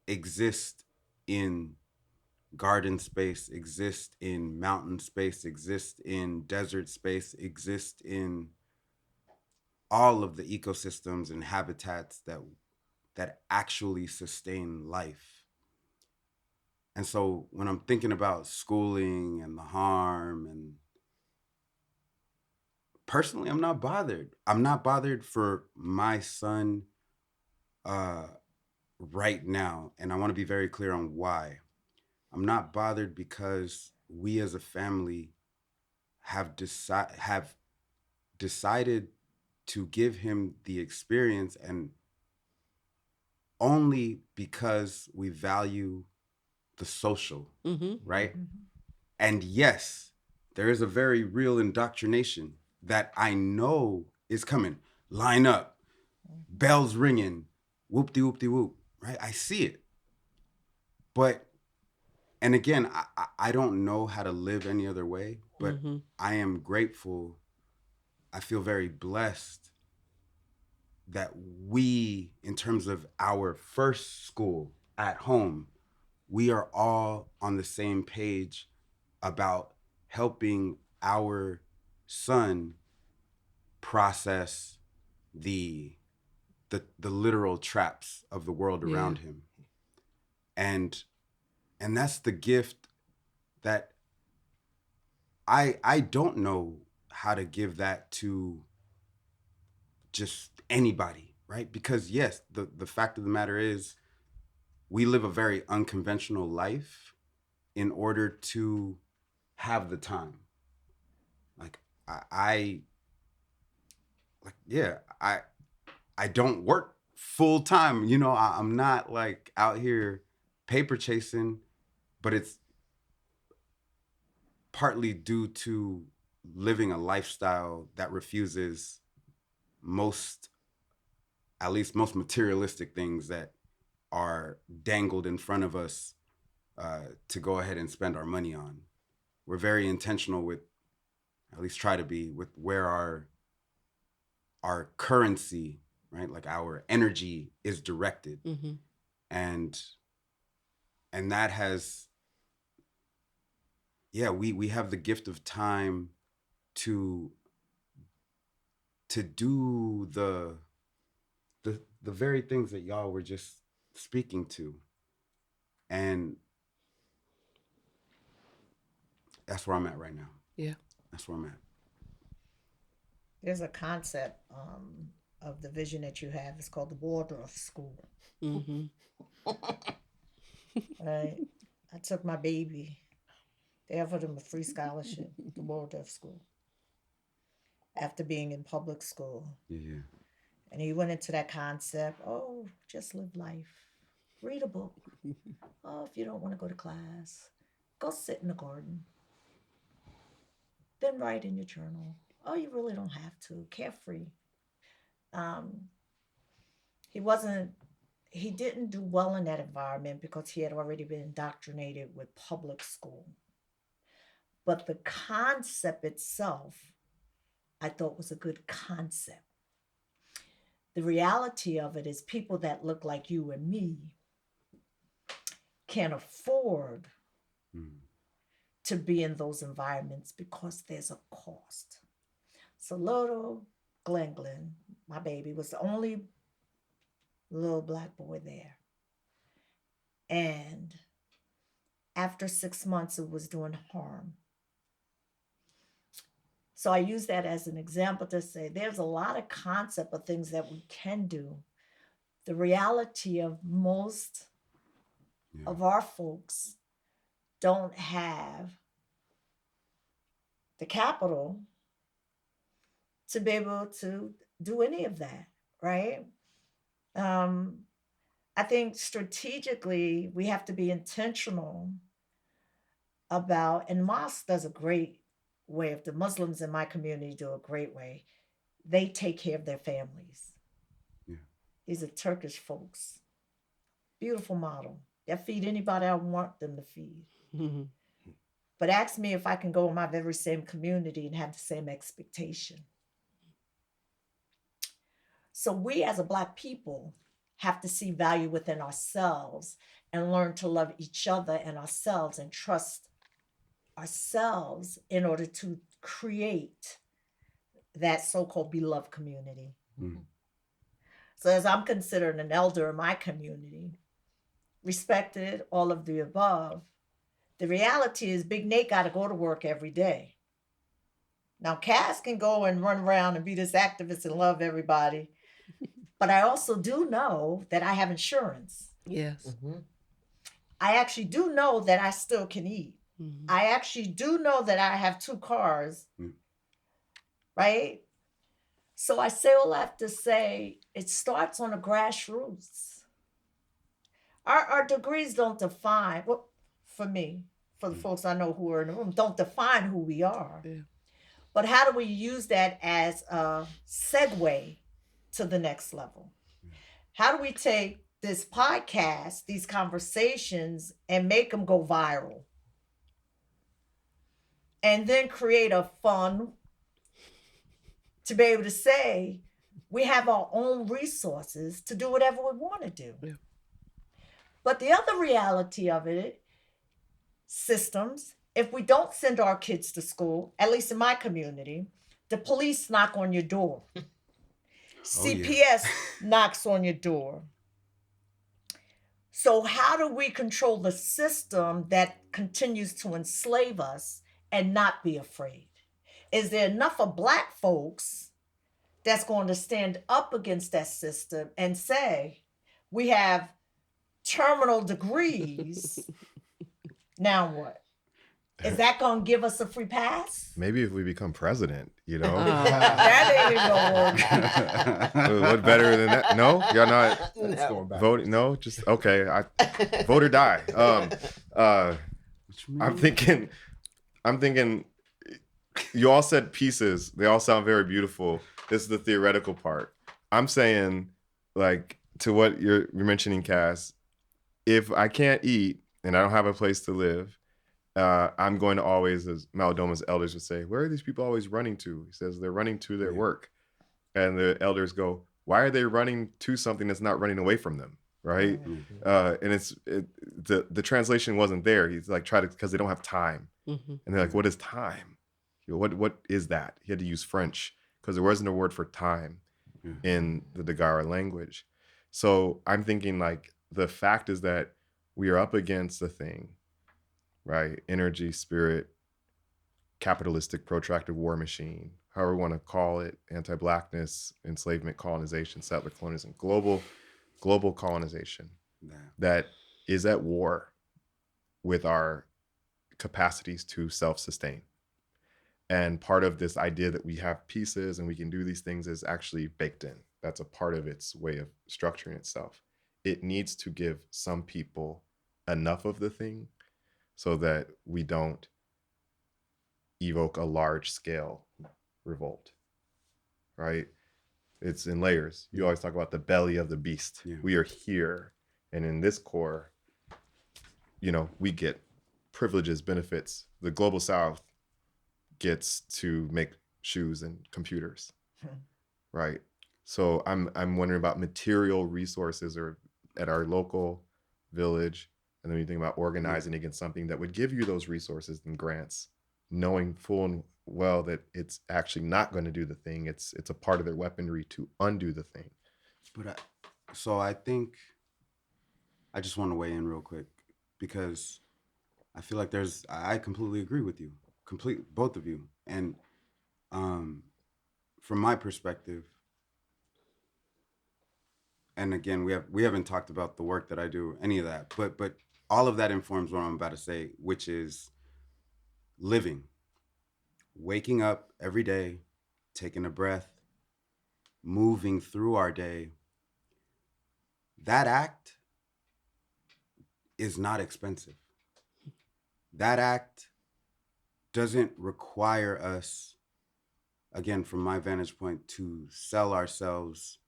exist in garden space, exist in mountain space, exist in desert space, exist in all of the ecosystems and habitats that actually sustain life. And so when I'm thinking about schooling and the harm, and personally, I'm not bothered. I'm not bothered for my son uh, right now. And I want to be very clear on why. I'm not bothered because we as a family have decided to give him the experience, and only because we value the social, right? And yes, there is a very real indoctrination that I know is coming. Line up, bells ringing, whoop de whoop de whoop, right? I see it. But, and again, I don't know how to live any other way, but I am grateful. I feel very blessed that we, in terms of our first school at home, we are all on the same page about helping our son process the the literal traps of the world around him. And that's the gift that I don't know how to give that to just anybody, right? Because yes, the fact of the matter is we live a very unconventional life in order to have the time. Like I like yeah, I don't work full time. I'm not like out here paper chasing, but it's partly due to living a lifestyle that refuses most, at least most materialistic things that are dangled in front of us to go ahead and spend our money on. We're very intentional with, at least try to be, with where our currency, right, like our energy is directed. And that has, yeah, we have the gift of time to do the very things that y'all were just speaking to. And that's where I'm at right now. Yeah. That's where I'm at. There's a concept of the vision that you have. It's called the Waldorf School. Right? I took my baby. They offered him a free scholarship, the Waldorf School, after being in public school. Yeah. And he went into that concept, oh, just live life. Read a book. Oh, if you don't want to go to class, go sit in the garden. Then write in your journal. Oh, you really don't have to. Carefree. Um, he wasn't, he didn't do well in that environment because he had already been indoctrinated with public school. But the concept itself, I thought was a good concept. The reality of it is people that look like you and me can't afford to be in those environments because there's a cost. So little Glenn, my baby, was the only little Black boy there. And after 6 months, it was doing harm. So I use that as an example to say there's a lot of concept of things that we can do. The reality of most of our folks don't have the capital to be able to do any of that, right? I think strategically we have to be intentional about, and mosque does a great way, if the Muslims in my community do a great way, they take care of their families. Yeah. These are Turkish folks. Beautiful model. They feed anybody I want them to feed. Mm-hmm. But ask me if I can go in my very same community and have the same expectation. So we as a Black people have to see value within ourselves and learn to love each other and ourselves and trust ourselves in order to create that so-called beloved community. So as I'm considered an elder in my community, respected, all of the above, the reality is Big Nate got to go to work every day. Now Cass can go and run around and be this activist and love everybody. But I also do know that I have insurance. Yes. I actually do know that I still can eat. I actually do know that I have 2 cars, right? So I say all I have to say, it starts on the grassroots. Our degrees don't define, well, for me, for the folks I know who are in the room, don't define who we are. Yeah. But how do we use that as a segue to the next level? How do we take this podcast, these conversations, and make them go viral? And then create a fund to be able to say, we have our own resources to do whatever we want to do. Yeah. But the other reality of it, systems, if we don't send our kids to school, at least in my community, the police knock on your door. CPS knocks on your door. So how do we control the system that continues to enslave us and not be afraid? Is there enough of Black folks that's going to stand up against that system and say, we have terminal degrees, now what? Is that going to give us a free pass? Maybe if we become president, you know? That ain't gonna work. What better than that? No? Y'all not It's going back. voting? No? Just, okay. Vote or die. I'm thinking, you all said pieces. They all sound very beautiful. This is the theoretical part. I'm saying, like, to what you're mentioning, Cass, if I can't eat and I don't have a place to live, I'm going to always, as Maldoma's elders would say, where are these people always running to? He says they're running to their work. And the elders go, why are they running to something that's not running away from them? Right? And the translation wasn't there. He's like, because they don't have time. And they're like, what is time? What is that? He had to use French because there wasn't a word for time in the Dagara language. So I'm thinking, like, the fact is that we are up against a thing, right? Energy, spirit, capitalistic, protracted war machine, however we want to call it, anti-Blackness, enslavement, colonization, settler colonialism, global colonization that is at war with our capacities to self-sustain. And part of this idea that we have pieces and we can do these things is actually baked in. That's a part of its way of structuring itself. It needs to give some people enough of the thing so that we don't evoke a large scale revolt, right? It's in layers. You always talk about the belly of the beast. Yeah. We are here. And in this core, we get privileges, benefits. The global South gets to make shoes and computers, right? So I'm wondering about material resources or at our local village, and then you think about organizing against something that would give you those resources and grants, knowing full and well that it's actually not going to do the thing. It's a part of their weaponry to undo the thing. But so I think I just want to weigh in real quick because I feel like I completely agree with you, both of you, and from my perspective, and again, we haven't talked about the work that I do, any of that, but all of that informs what I'm about to say, which is living, waking up every day, taking a breath, moving through our day. That act is not expensive. That act doesn't require us, again, from my vantage point, to sell ourselves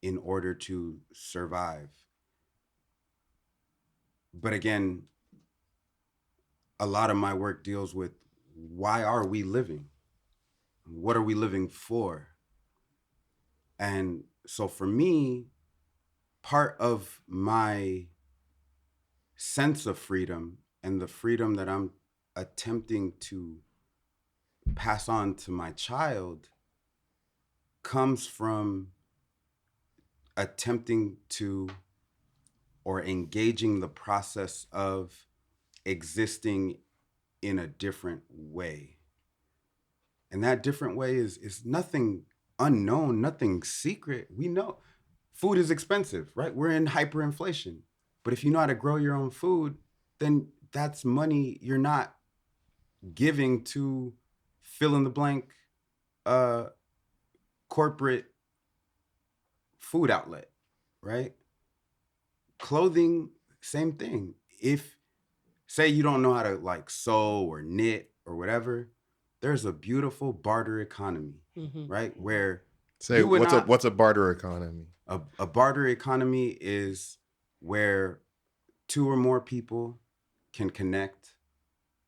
in order to survive. But again, a lot of my work deals with why are we living? What are we living for? And so for me, part of my sense of freedom and the freedom that I'm attempting to pass on to my child comes from attempting to or engaging the process of existing in a different way. And that different way is nothing unknown, nothing secret. We know food is expensive, right? We're in hyperinflation. But if you know how to grow your own food, then that's money you're not giving to fill in the blank corporate food outlet, right? Clothing, same thing. If say you don't know how to like sew or knit or whatever, there's a beautiful barter economy, right? Where Say what's a barter economy? A barter economy is where two or more people can connect,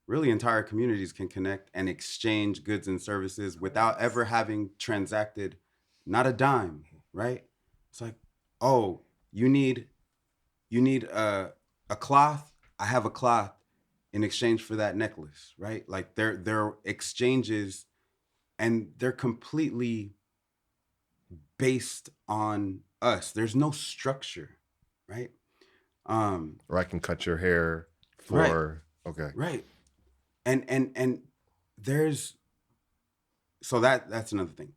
really entire communities can connect and exchange goods and services without ever having transacted not a dime, right? It's like, oh, you need a cloth. I have a cloth in exchange for that necklace, right? Like they're exchanges, and they're completely based on us. There's no structure, right? Or I can cut your hair for Right. Okay. Right. And there's so that's another thing.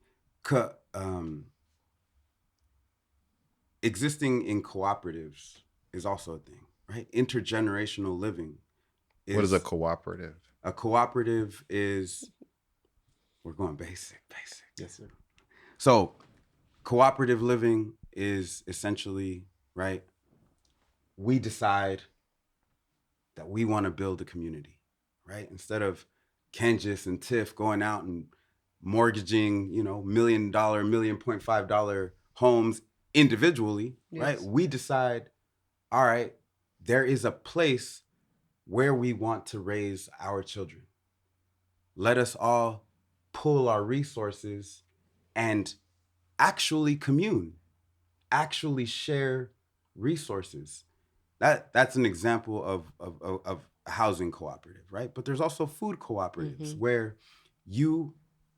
Existing in cooperatives is also a thing, right? Intergenerational living is. What is a cooperative? A cooperative is, we're going basic. Yes, sir. So cooperative living is essentially, right, we decide that we want to build a community, right? Instead of Kenjus and Tiff going out and mortgaging, $1 million, $1.5 million homes individually, yes, right? We decide, all right, there is a place where we want to raise our children. Let us all pull our resources and actually commune, actually share resources. That's an example of a housing cooperative, right? But there's also food cooperatives where you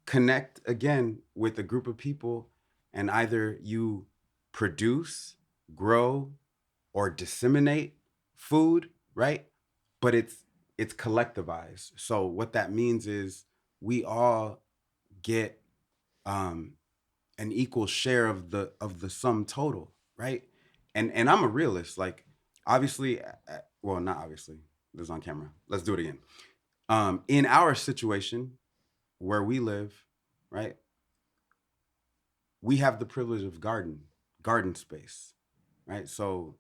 connect again with a group of people, and either you produce, grow, or disseminate food, right? But it's collectivized. So what that means is we all get an equal share of the sum total, right? And I'm a realist. Like, obviously, well, not obviously. This is on camera. Let's do it again. In our situation where we live, right, we have the privilege of garden space, right? So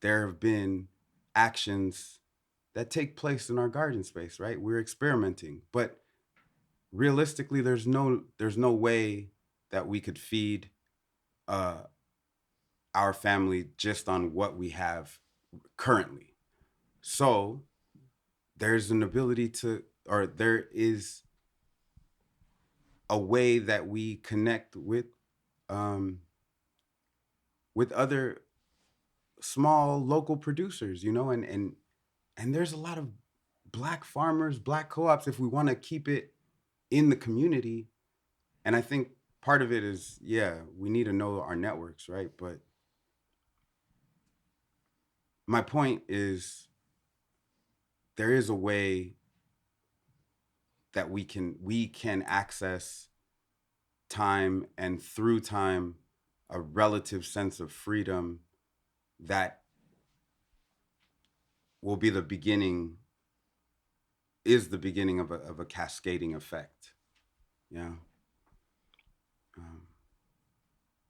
there have been actions that take place in our garden space, right? We're experimenting, but realistically, there's no way that we could feed our family just on what we have currently. So there's an ability to, or there is a way that we connect with other small local producers, you know, and there's a lot of Black farmers, Black co-ops, if we want to keep it in the community. And I think part of it is, we need to know our networks, right? But my point is, there is a way that we can access time, and through time, a relative sense of freedom that will be the beginning of a cascading effect. Yeah.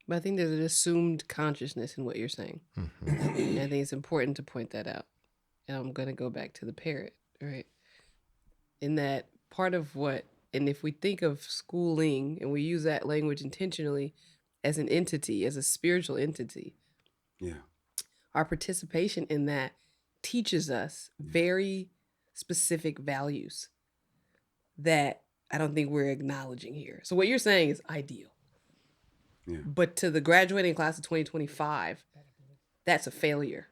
But I think there's an assumed consciousness in what you're saying. Mm-hmm. And I think it's important to point that out. And I'm going to go back to the parrot, right? In that part of what, and if we think of schooling and we use that language intentionally as an entity, as a spiritual entity, our participation in that teaches us very specific values that I don't think we're acknowledging here. So what you're saying is ideal. Yeah. But to the graduating class of 2025, that's a failure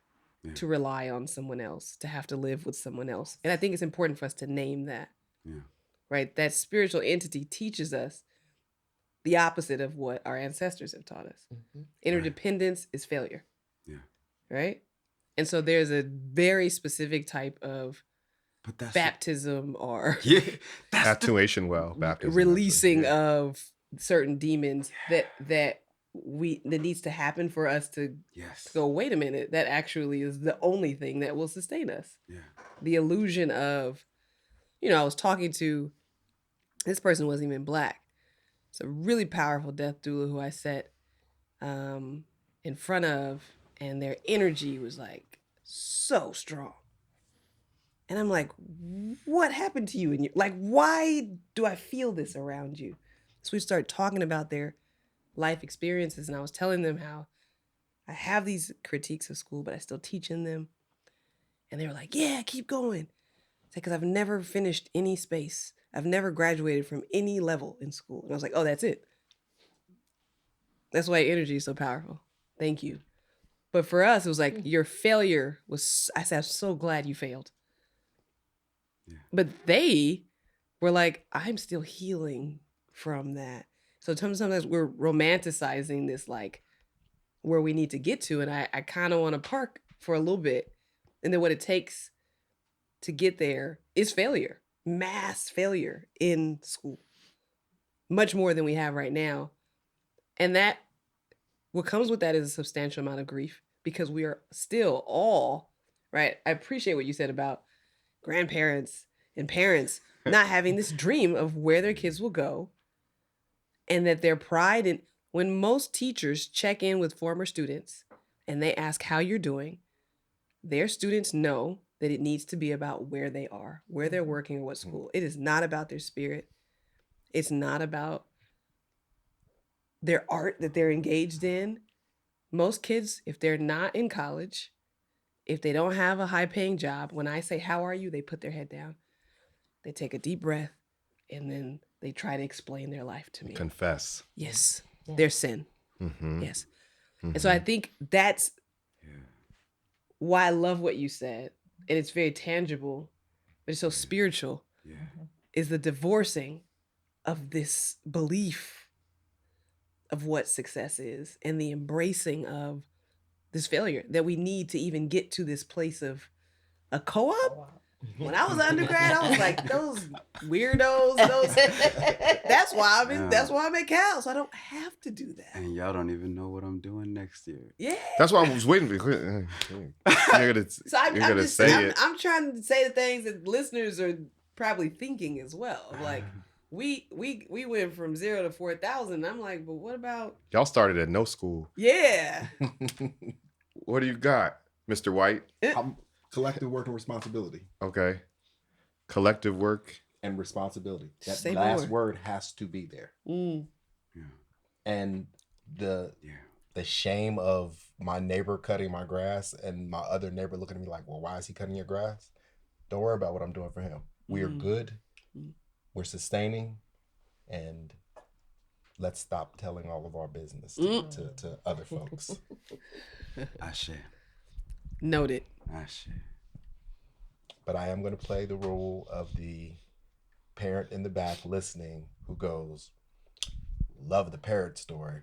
to rely on someone else, to have to live with someone else. And I think it's important for us to name that. Yeah. Right? That spiritual entity teaches us the opposite of what our ancestors have taught us. Mm-hmm. Interdependence is failure. Yeah. Right? And so there's a very specific type of baptism or actuation baptism, releasing of certain demons that needs to happen for us to go, wait a minute, that actually is the only thing that will sustain us. Yeah. The illusion of, I was talking to, this person wasn't even Black. It's a really powerful death doula who I sat in front of, and their energy was like so strong. And I'm like, what happened to you? And like, why do I feel this around you? So we started talking about their life experiences, and I was telling them how I have these critiques of school, but I still teach in them. And they were like, yeah, keep going. It's like, because I've never finished any space. I've never graduated from any level in school. And I was like, oh, that's it. That's why energy is so powerful. Thank you. But for us, it was like, your failure was, I said, I'm so glad you failed. Yeah. But they were like, I'm still healing from that. So sometimes we're romanticizing this, like, where we need to get to. And I kind of want to park for a little bit. And then what it takes to get there is failure, mass failure in school, much more than we have right now. And that, what comes with that is a substantial amount of grief, because we are still all, right? I appreciate what you said about grandparents and parents not having this dream of where their kids will go, and that their pride in, when most teachers check in with former students and they ask how you're doing, their students know that it needs to be about where they are, where they're working, or what school. It is not about their spirit. It's not about their art that they're engaged in. Most kids, if they're not in college, if they don't have a high-paying job, when I say, how are you? They put their head down. They take a deep breath, and then they try to explain their life to me. Confess. Yes. Their sin. Mm-hmm. Yes. Mm-hmm. And so I think that's why I love what you said. And it's very tangible, but it's so spiritual. Yeah. Is the divorcing of this belief of what success is, and the embracing of this failure that we need to even get to this place of a co-op. When I was undergrad, I was like, those weirdos, that's why I'm at Cal, so I don't have to do that. And y'all don't even know what I'm doing next year. Yeah. That's why I was waiting for you. I'm trying to say the things that listeners are probably thinking as well. Like, we went from 0 to 4,000. I'm like, but what about y'all started at no school? Yeah. What do you got, Mr. White? Collective work and responsibility. Okay. Collective work and responsibility. That Say last more. word has to be there. Mm. Yeah. And the shame of my neighbor cutting my grass and my other neighbor looking at me like, well, why is he cutting your grass? Don't worry about what I'm doing for him. We are good. We're sustaining. And let's stop telling all of our business to other folks. Ashe. Noted. Ashe. But I am going to play the role of the parent in the back listening who goes, love the parrot story,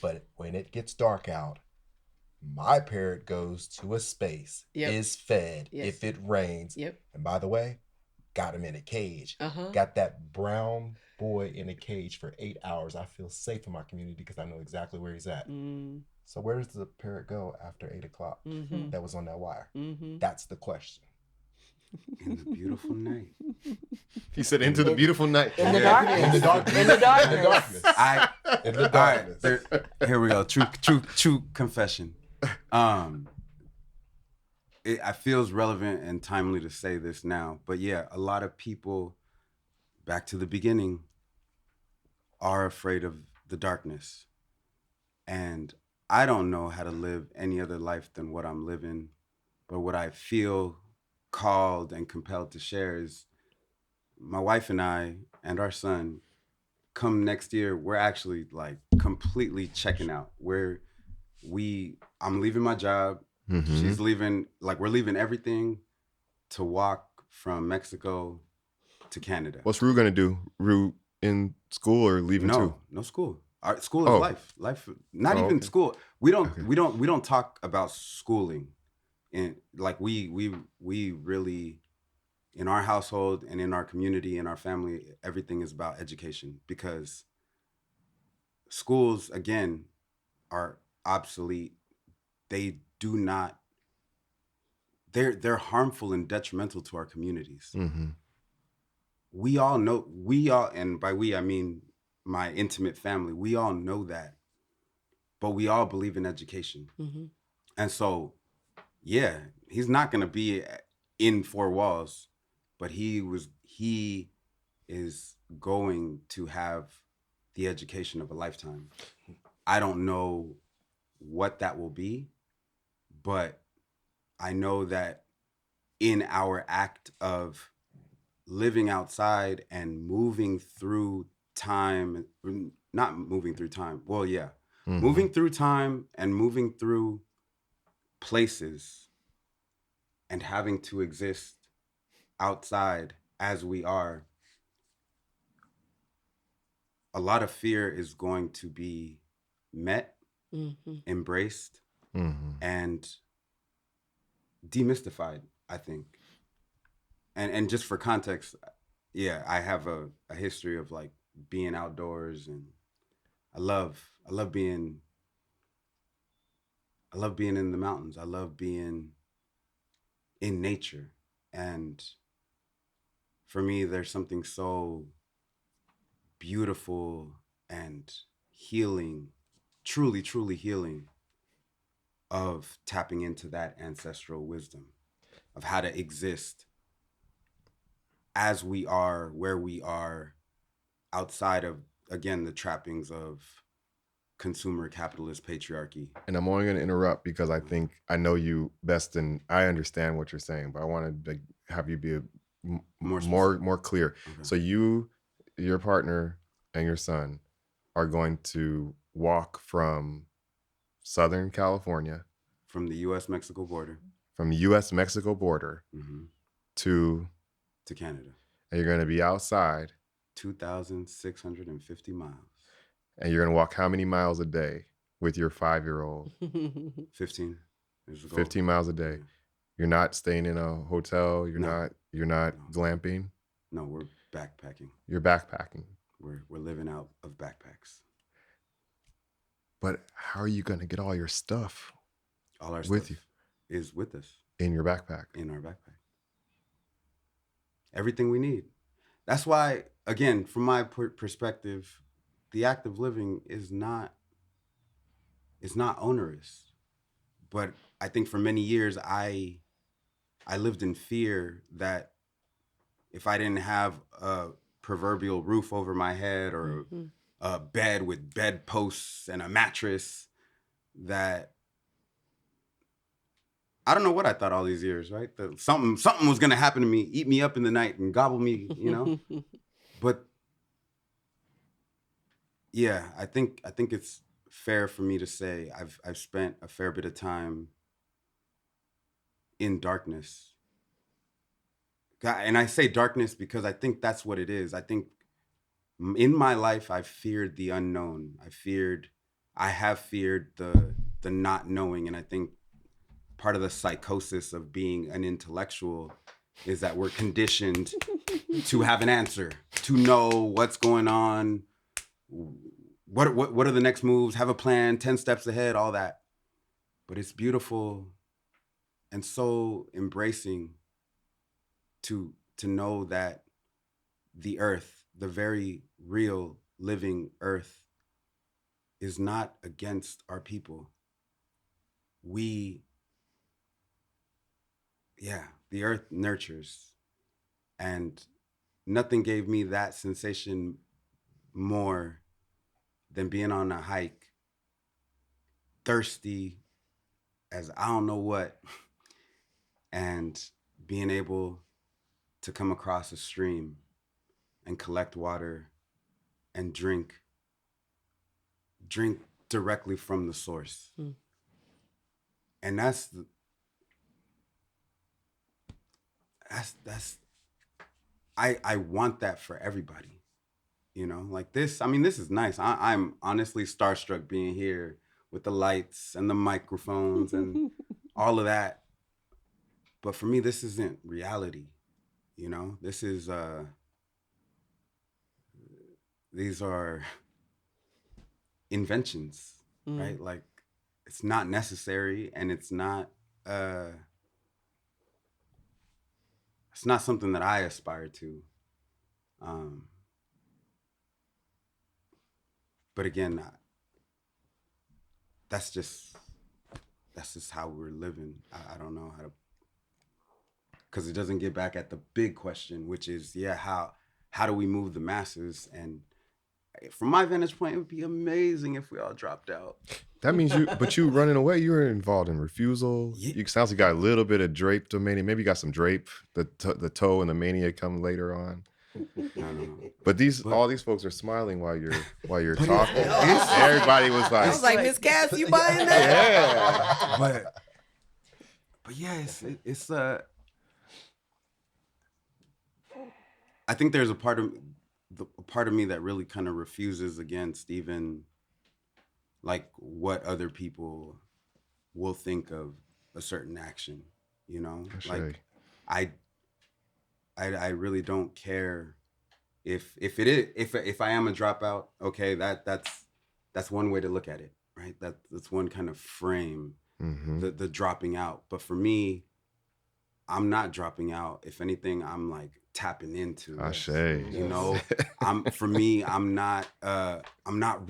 but when it gets dark out, my parrot goes to a space, is fed if it rains. And by the way, got him in a cage. Got that brown boy in a cage for 8 hours. I feel safe in my community because I know exactly where he's at. So where does the parrot go after 8 o'clock that was on that wire? That's the question. In the beautiful night. He said, into the beautiful night. In the darkness. In the darkness. In the darkness. In the darkness. All right, here we go. True confession. It feels relevant and timely to say this now, but yeah, a lot of people, back to the beginning, are afraid of the darkness. And I don't know how to live any other life than what I'm living, but what I feel called and compelled to share is my wife and I and our son, come next year, we're actually like completely checking out. I'm leaving my job. She's leaving, like we're leaving everything to walk from Mexico to Canada. What's Rue gonna do? Rue in school or leaving too? No school. Our school is life. Life, not even school. We don't talk about schooling. And like we really, in our household and in our community and our family, everything is about education, because schools, again, are obsolete. They do not, they're harmful and detrimental to our communities. We all know, and by we, I mean my intimate family, we all know that, but we all believe in education. And so, yeah, he's not going to be in four walls, but he is going to have the education of a lifetime. I don't know what that will be, but I know that in our act of living outside and moving through time, not moving through time, well, yeah, moving through time and moving through places and having to exist outside as we are, a lot of fear is going to be met, embraced, and demystified, I think. And just for context, yeah, I have a history of like being outdoors, and I love being in the mountains. I love being in nature. And for me, there's something so beautiful and healing, truly, truly healing, of tapping into that ancestral wisdom of how to exist as we are, where we are, outside of, again, the trappings of consumer capitalist patriarchy. And I'm only going to interrupt because I think I know you best and I understand what you're saying, but I want to have you be more clear. Okay. So your partner and your son are going to walk from Southern California, from the U.S.-Mexico border, to Canada. And you're going to be outside 2,650 miles. And you're going to walk how many miles a day with your 5-year-old? 15. 15 miles a day. Yeah. You're not staying in a hotel. You're not glamping. No, we're backpacking. You're backpacking. We're living out of backpacks. But how are you going to get all your stuff? All our with stuff you is with us. In your backpack. In our backpack. Everything we need. That's why, again, from my perspective, the act of living is not onerous. But I think for many years, I lived in fear that if I didn't have a proverbial roof over my head or a bed with bedposts and a mattress, that I don't know what I thought all these years, right? That something was gonna happen to me, eat me up in the night and gobble me, you know? But yeah, I think it's fair for me to say I've spent a fair bit of time in darkness. And I say darkness because I think that's what it is. I think in my life I've feared the unknown. I have feared the not knowing, and I think part of the psychosis of being an intellectual is that we're conditioned to have an answer, to know what's going on, what are the next moves, have a plan, 10 steps ahead, all that. But it's beautiful and so embracing to know that the earth, the very real living earth, is not against our people. The earth nurtures, and nothing gave me that sensation more than being on a hike, thirsty as I don't know what, and being able to come across a stream and collect water and drink directly from the source. And that's I want that for everybody, you know, like this. I mean, this is nice. I'm honestly starstruck being here with the lights and the microphones and all of that. But for me, this isn't reality, you know. These are inventions, right? Like, it's not necessary, and it's not something that I aspire to. But again, that's just how we're living. I don't know how to, because it doesn't get back at the big question, which is, how do we move the masses? And from my vantage point, it would be amazing if we all dropped out. That means you running away, you were involved in refusal. Yeah. You sounds like you got a little bit of drape mania. Maybe you got some drape. The toe and the mania come later on. No. But all these folks are smiling while you're talking. Everybody was I was like, Miss Cass, you buying that? yeah. But yeah, it's I think there's a part of me that really kind of refuses against even like what other people will think of a certain action, you know? Like I really don't care if I am a dropout. Okay, that's one way to look at it, right? That's one kind of frame, the dropping out. But for me, I'm not dropping out. If anything, I'm like tapping into it. You know, I'm not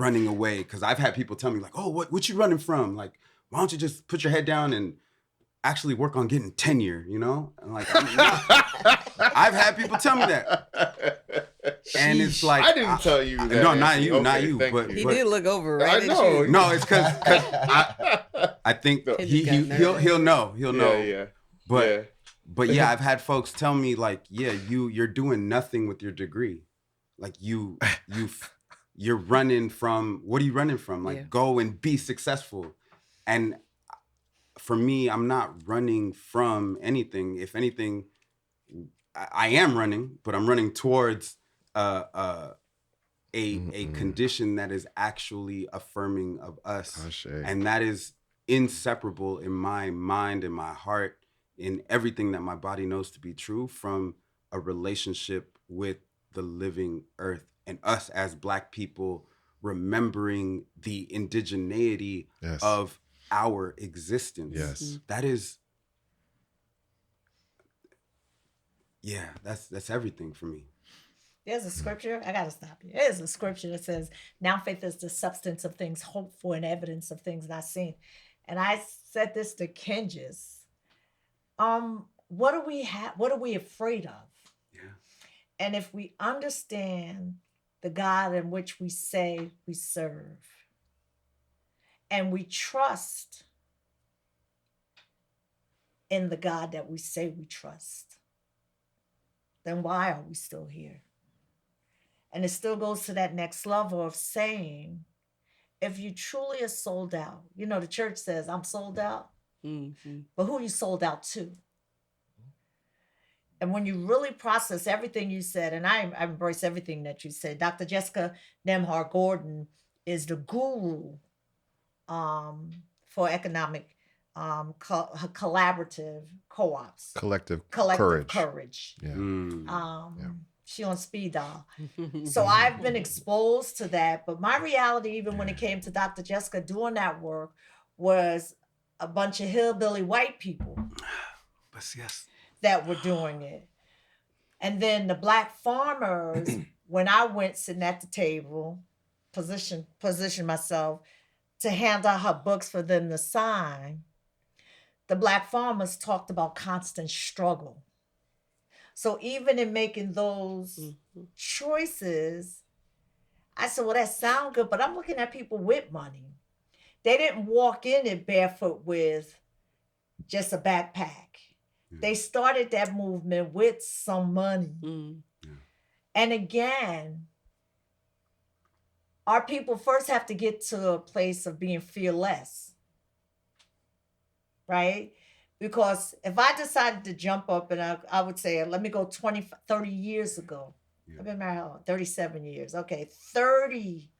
running away, because I've had people tell me like, oh, what you running from? Like, why don't you just put your head down and actually work on getting tenure, you know? And like, I've had people tell me that. And it's like, I didn't tell you that. No, not you, okay, not you. But He did look over right I know. at you. No, it's because I think he'll know. Yeah. But yeah, I've had folks tell me like, yeah, you're doing nothing with your degree. Like you're running from, what are you running from? Like, go and be successful. And for me, I'm not running from anything. If anything, I am running, but I'm running towards a condition that is actually affirming of us. And that is inseparable in my mind, in my heart, in everything that my body knows to be true, from a relationship with the living earth, and us as Black people remembering the indigeneity of our existence. Yes. That is, that's everything for me. There's a scripture. I gotta stop you. There's a scripture that says, "Now faith is the substance of things hoped for and evidence of things not seen." And I said this to Kenjus. What do we have? What are we afraid of? Yeah. And if we understand the God in which we say we serve, and we trust in the God that we say we trust, then why are we still here? And it still goes to that next level of saying, if you truly are sold out, the church says, I'm sold out, but who you sold out to? And when you really process everything you said, and I embrace everything that you said, Dr. Jessica Nemhart Gordon is the guru for economic collaborative co-ops. Collective Collective courage. courage. Yeah. Mm. She on speed dial. So I've been exposed to that. But my reality, even when it came to Dr. Jessica doing that work, was a bunch of hillbilly white people But yes. that were doing it. And then the black farmers, when I went sitting at the table, position myself to hand out her books for them to sign, the black farmers talked about constant struggle. So even in making those choices, I said, well, that sounds good, but I'm looking at people with money. They didn't walk in it barefoot with just a backpack. They started that movement with some money. And again, our people first have to get to a place of being fearless, right? Because if I decided to jump up and I would say, let me go 20, 30 years ago. I've been married 37 years. Okay, 30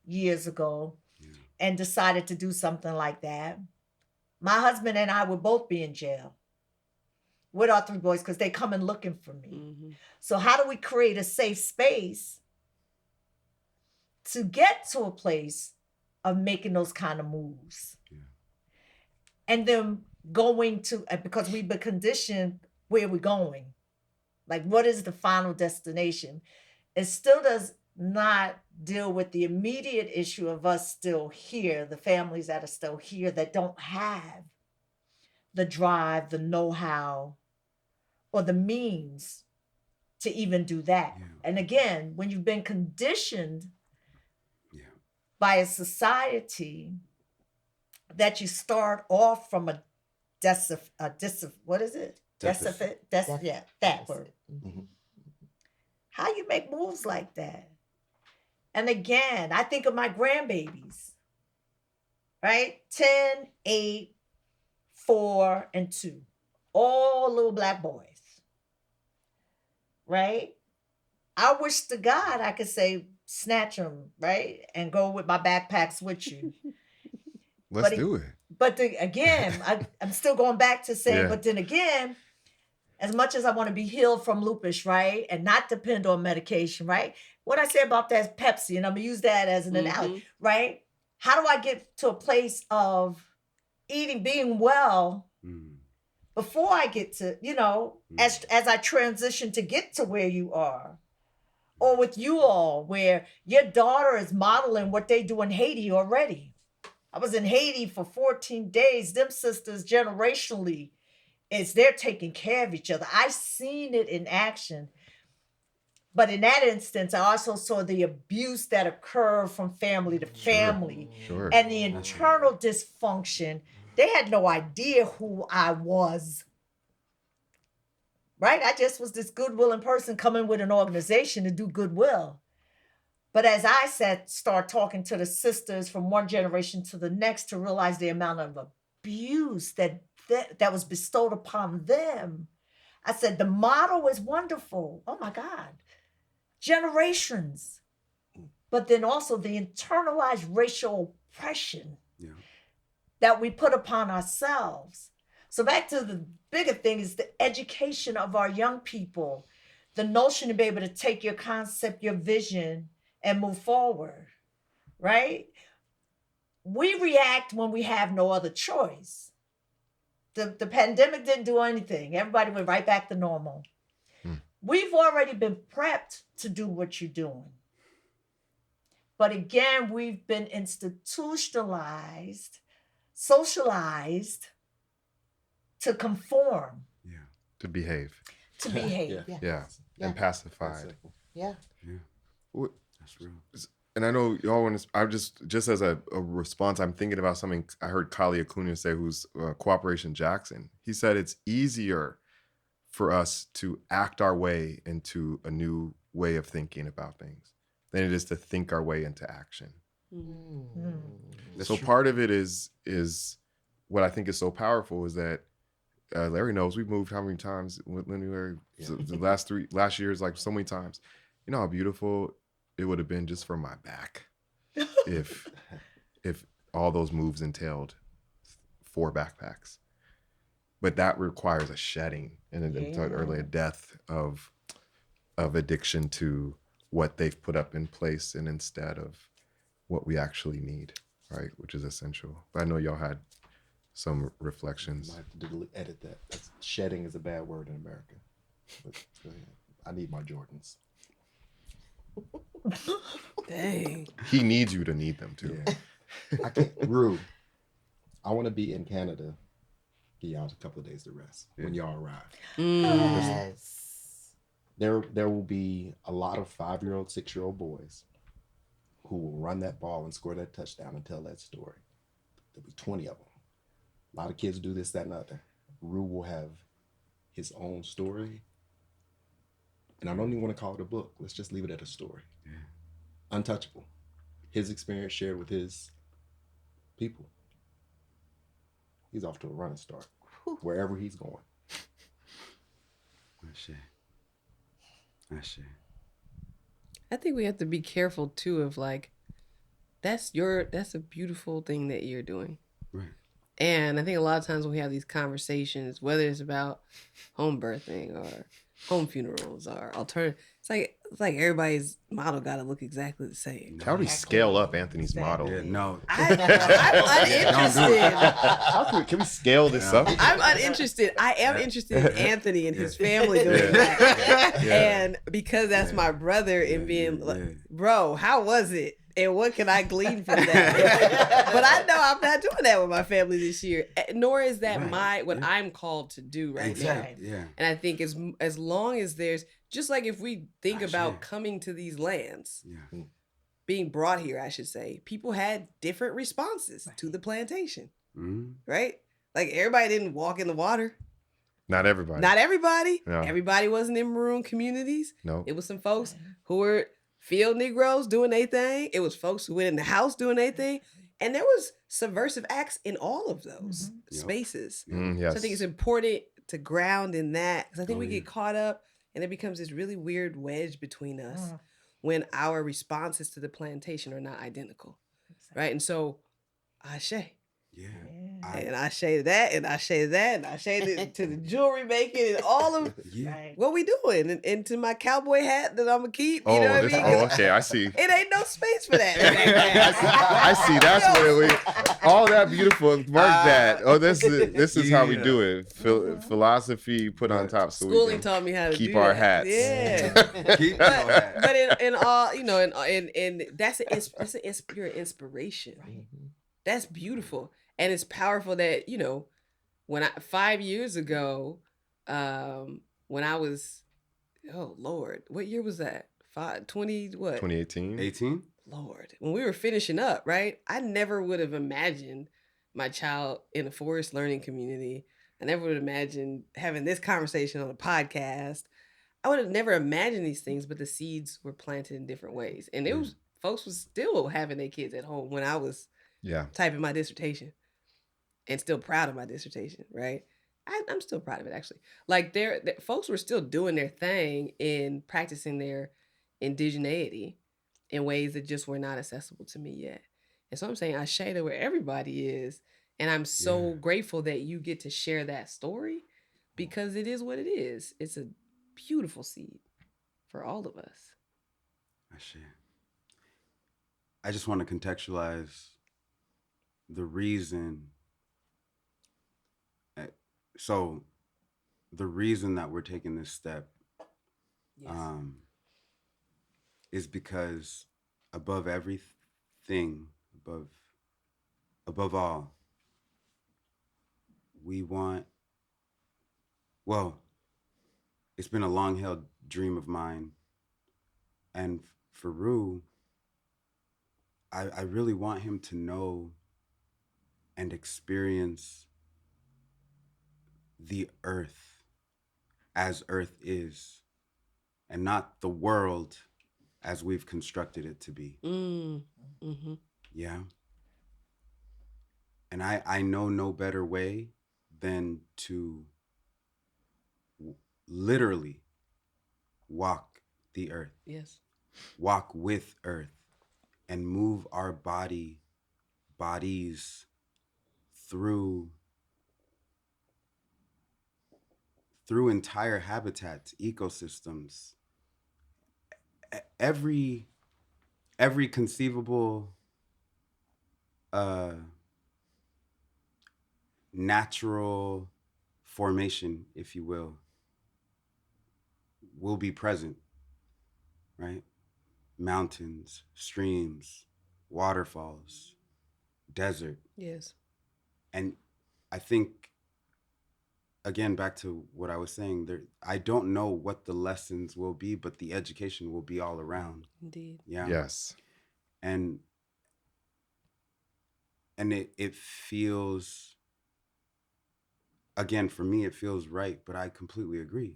years ago and decided to do something like that. My husband and I would both be in jail with our 3 boys because they come and looking for me. So how do we create a safe space to get to a place of making those kind of moves? And then going to, because we've been conditioned, where we're going. Like, what is the final destination? It still does not deal with the immediate issue of us still here, the families that are still here that don't have the drive, the know-how, or the means to even do that. And again, when you've been conditioned by a society that you start off from a what is it? Deficit. That word. How you make moves like that? And again, I think of my grandbabies, right? 10, 8, 4, and 2. All little black boys, right? I wish to God I could say, snatch them, right? And go with my backpacks with you. Let's do it. But again, I'm still going back to saying, but then again, as much as I want to be healed from lupus, right? And not depend on medication, right? What I say about that is Pepsi, and I'm going to use that as an analogy, right? How do I get to a place of eating, being well before I get to, as I transition to get to where you are? Or with you all, where your daughter is modeling what they do in Haiti already. I was in Haiti for 14 days. Them sisters generationally, they're taking care of each other. I seen it in action. But in that instance, I also saw the abuse that occurred from family to family. Sure. And the internal dysfunction. They had no idea who I was. Right? I just was this goodwilling person coming with an organization to do goodwill. But as I start talking to the sisters from one generation to the next to realize the amount of abuse that was bestowed upon them, I said, the model is wonderful. Oh my God. Generations. But then also the internalized racial oppression that we put upon ourselves. So back to the bigger thing is the education of our young people, the notion to be able to take your concept, your vision, and move forward, right? We react when we have no other choice. The pandemic didn't do anything. Everybody went right back to normal. We've already been prepped to do what you're doing. But again, we've been institutionalized, socialized to conform. To behave. To behave. And pacified. That's real. And I know y'all want to, I just as a response, I'm thinking about something I heard Kali Acuna say, who's Cooperation Jackson. He said it's easier for us to act our way into a new way of thinking about things than it is to think our way into action. That's So true. part of it is what I think is so powerful is that Larry knows we've moved how many times when we were the last years, like so many times. You know how beautiful it would have been just for my back if all those moves entailed 4 backpacks. But that requires a shedding and early a death of addiction to what they've put up in place and instead of what we actually need, right? Which is essential. But I know y'all had some reflections. I have to edit that. Shedding is a bad word in America. But go ahead. I need my Jordans. Dang. He needs you to need them too. Yeah. I can't. Rue, I want to be in Canada. Give y'all a couple of days to rest when y'all arrive. Yes. There will be a lot of 5-year-old, 6-year-old boys who will run that ball and score that touchdown and tell that story. There'll be 20 of them. A lot of kids do this, that, and other. Rue will have his own story. And I don't even want to call it a book. Let's just leave it at a story. Yeah. Untouchable. His experience shared with his people. He's off to a running start. Wherever he's going. I think we have to be careful too of like, that's a beautiful thing that you're doing. Right. And I think a lot of times when we have these conversations, whether it's about home birthing or home funerals or alternative, it's like everybody's model got to look exactly the same. How do we scale up Anthony's model? Yeah, no. I'm uninterested. Can we scale this up? I'm uninterested. I am interested in Anthony and his family doing that. And because that's my brother and being like, bro, how was it? And what can I glean from that? But I know I'm not doing that with my family this year. Nor is that what I'm called to do right now. Yeah. And I think as long as there's, just like if we think about coming to these lands, being brought here, I should say, people had different responses to the plantation, right? Like everybody didn't walk in the water. Not everybody. Not everybody. No. Everybody wasn't in maroon communities. No. It was some folks who were field Negroes doing their thing. It was folks who went in the house doing their thing. And there was subversive acts in all of those spaces. Yes. So I think it's important to ground in that. Because I think we get caught up and it becomes this really weird wedge between us when our responses to the plantation are not identical. Right? And so, Ashe. Yeah. And I say that, and I say that, and I say to the jewelry making and all of what we doing, and to my cowboy hat that I'm gonna keep. You know what I mean? Oh, okay, I see. It ain't no space for that. I see. That's where we all that beautiful. Mark that. Oh, this is how we do it. Philosophy put on top. So Schooling taught me how to keep do our that. hats. Yeah. Keep our hats. But in all, you know, and that's pure inspiration. That's beautiful. And it's powerful that, you know, 5 years ago, when I was, oh Lord, what year was that? 2018. 18? Lord, when we were finishing up, right? I never would have imagined my child in a forest learning community. I never would have imagined having this conversation on a podcast. I would have never imagined these things, but the seeds were planted in different ways. And it was folks was still having their kids at home when I was typing my dissertation. And still proud of my dissertation, right? I'm still proud of it, actually. Like, folks were still doing their thing in practicing their indigeneity in ways that just were not accessible to me yet. And so I'm saying I share that where everybody is. And I'm so grateful that you get to share that story because it is what it is. It's a beautiful seed for all of us. I share. I just want to contextualize the reason. So the reason that we're taking this step is because above everything, above all, we want, well, it's been a long-held dream of mine. And for Rue, I really want him to know and experience the earth as earth is, and not the world as we've constructed it to be. Mm-hmm. Yeah. And I know no better way than to literally walk the earth, Yes. walk with earth, and move our bodies through entire habitats, ecosystems, every conceivable natural formation, if you will be present, right? Mountains, streams, waterfalls, desert. Yes. And I think, again, back to what I was saying, I don't know what the lessons will be, but the education will be all around. Indeed. Yeah. Yes. And it feels, again, for me, it feels right, but I completely agree.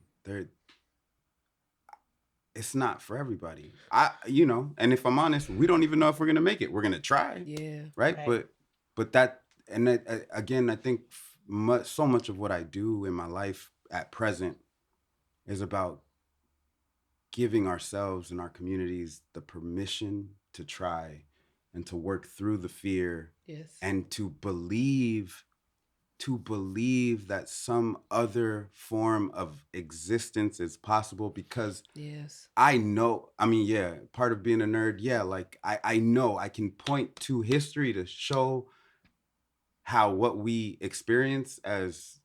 It's not for everybody. And if I'm honest, we don't even know if we're gonna make it. We're gonna try. Yeah. Right. Right. But that, and again, I think so much of what I do in my life at present is about giving ourselves and our communities the permission to try and to work through the fear. Yes. And to believe that some other form of existence is possible, because yes. I know, part of being a nerd, like I know I can point to history to show how what we experience as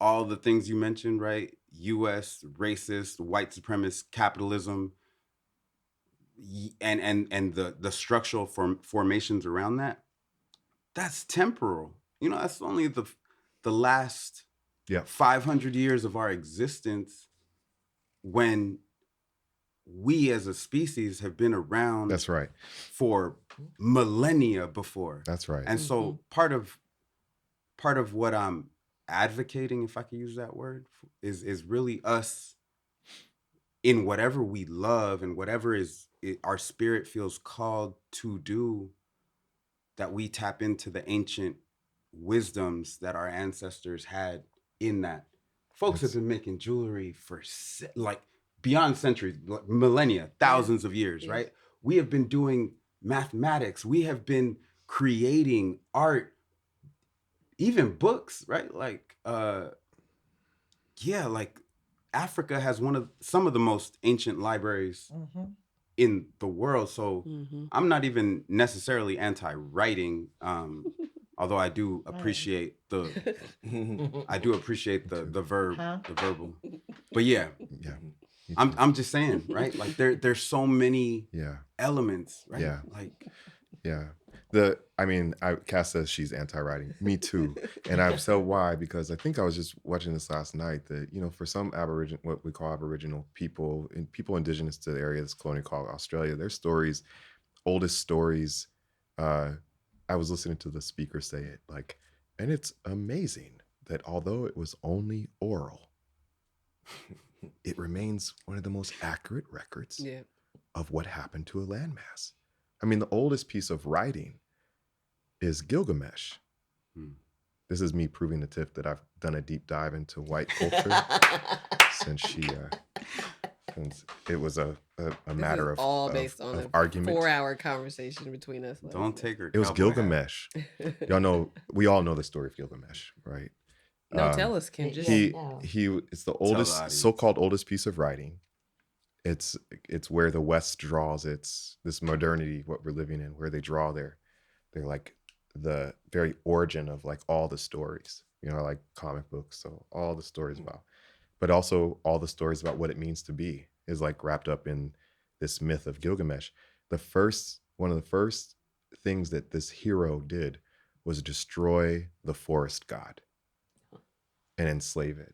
all the things you mentioned, right? US, racist, white supremacist capitalism, and the structural formations around that, that's temporal. That's only the last 500 years of our existence, when we as a species have been around. That's right. For millennia before. That's right. And so part of what I'm advocating, if I could use that word, is really us, in whatever we love and whatever our spirit feels called to do, that we tap into the ancient wisdoms that our ancestors had in that. Folks have been making jewelry for like beyond centuries, millennia, thousands of years, right? We have been doing mathematics. We have been creating art, even books, right? Like, like Africa has some of the most ancient libraries in the world. So I'm not even necessarily anti-writing, although I do appreciate the verb, the verbal. But I'm just saying, right? Like there's so many elements, right? Cass says she's anti-writing. Me too. And I've said why, because I think I was just watching this last night that, for some what we call Aboriginal people, and people indigenous to the area that's colonial called Australia, their stories, oldest stories, I was listening to the speaker say it, and it's amazing that although it was only oral, it remains one of the most accurate records of what happened to a landmass. The oldest piece of writing is Gilgamesh. This is me proving to Tiff that I've done a deep dive into white culture since it was a matter of all based on an argument. 4-hour conversation between us. Don't take her. It was Gilgamesh. We all know the story of Gilgamesh, right? No, tell us, Ken. It's the oldest, so-called oldest piece of writing. It's where the West draws this modernity, what we're living in, where they draw they're like the very origin of like all the stories, like comic books. So all the stories about, but also all the stories about what it means to be is like wrapped up in this myth of Gilgamesh. One of the first things that this hero did was destroy the forest god and enslave it.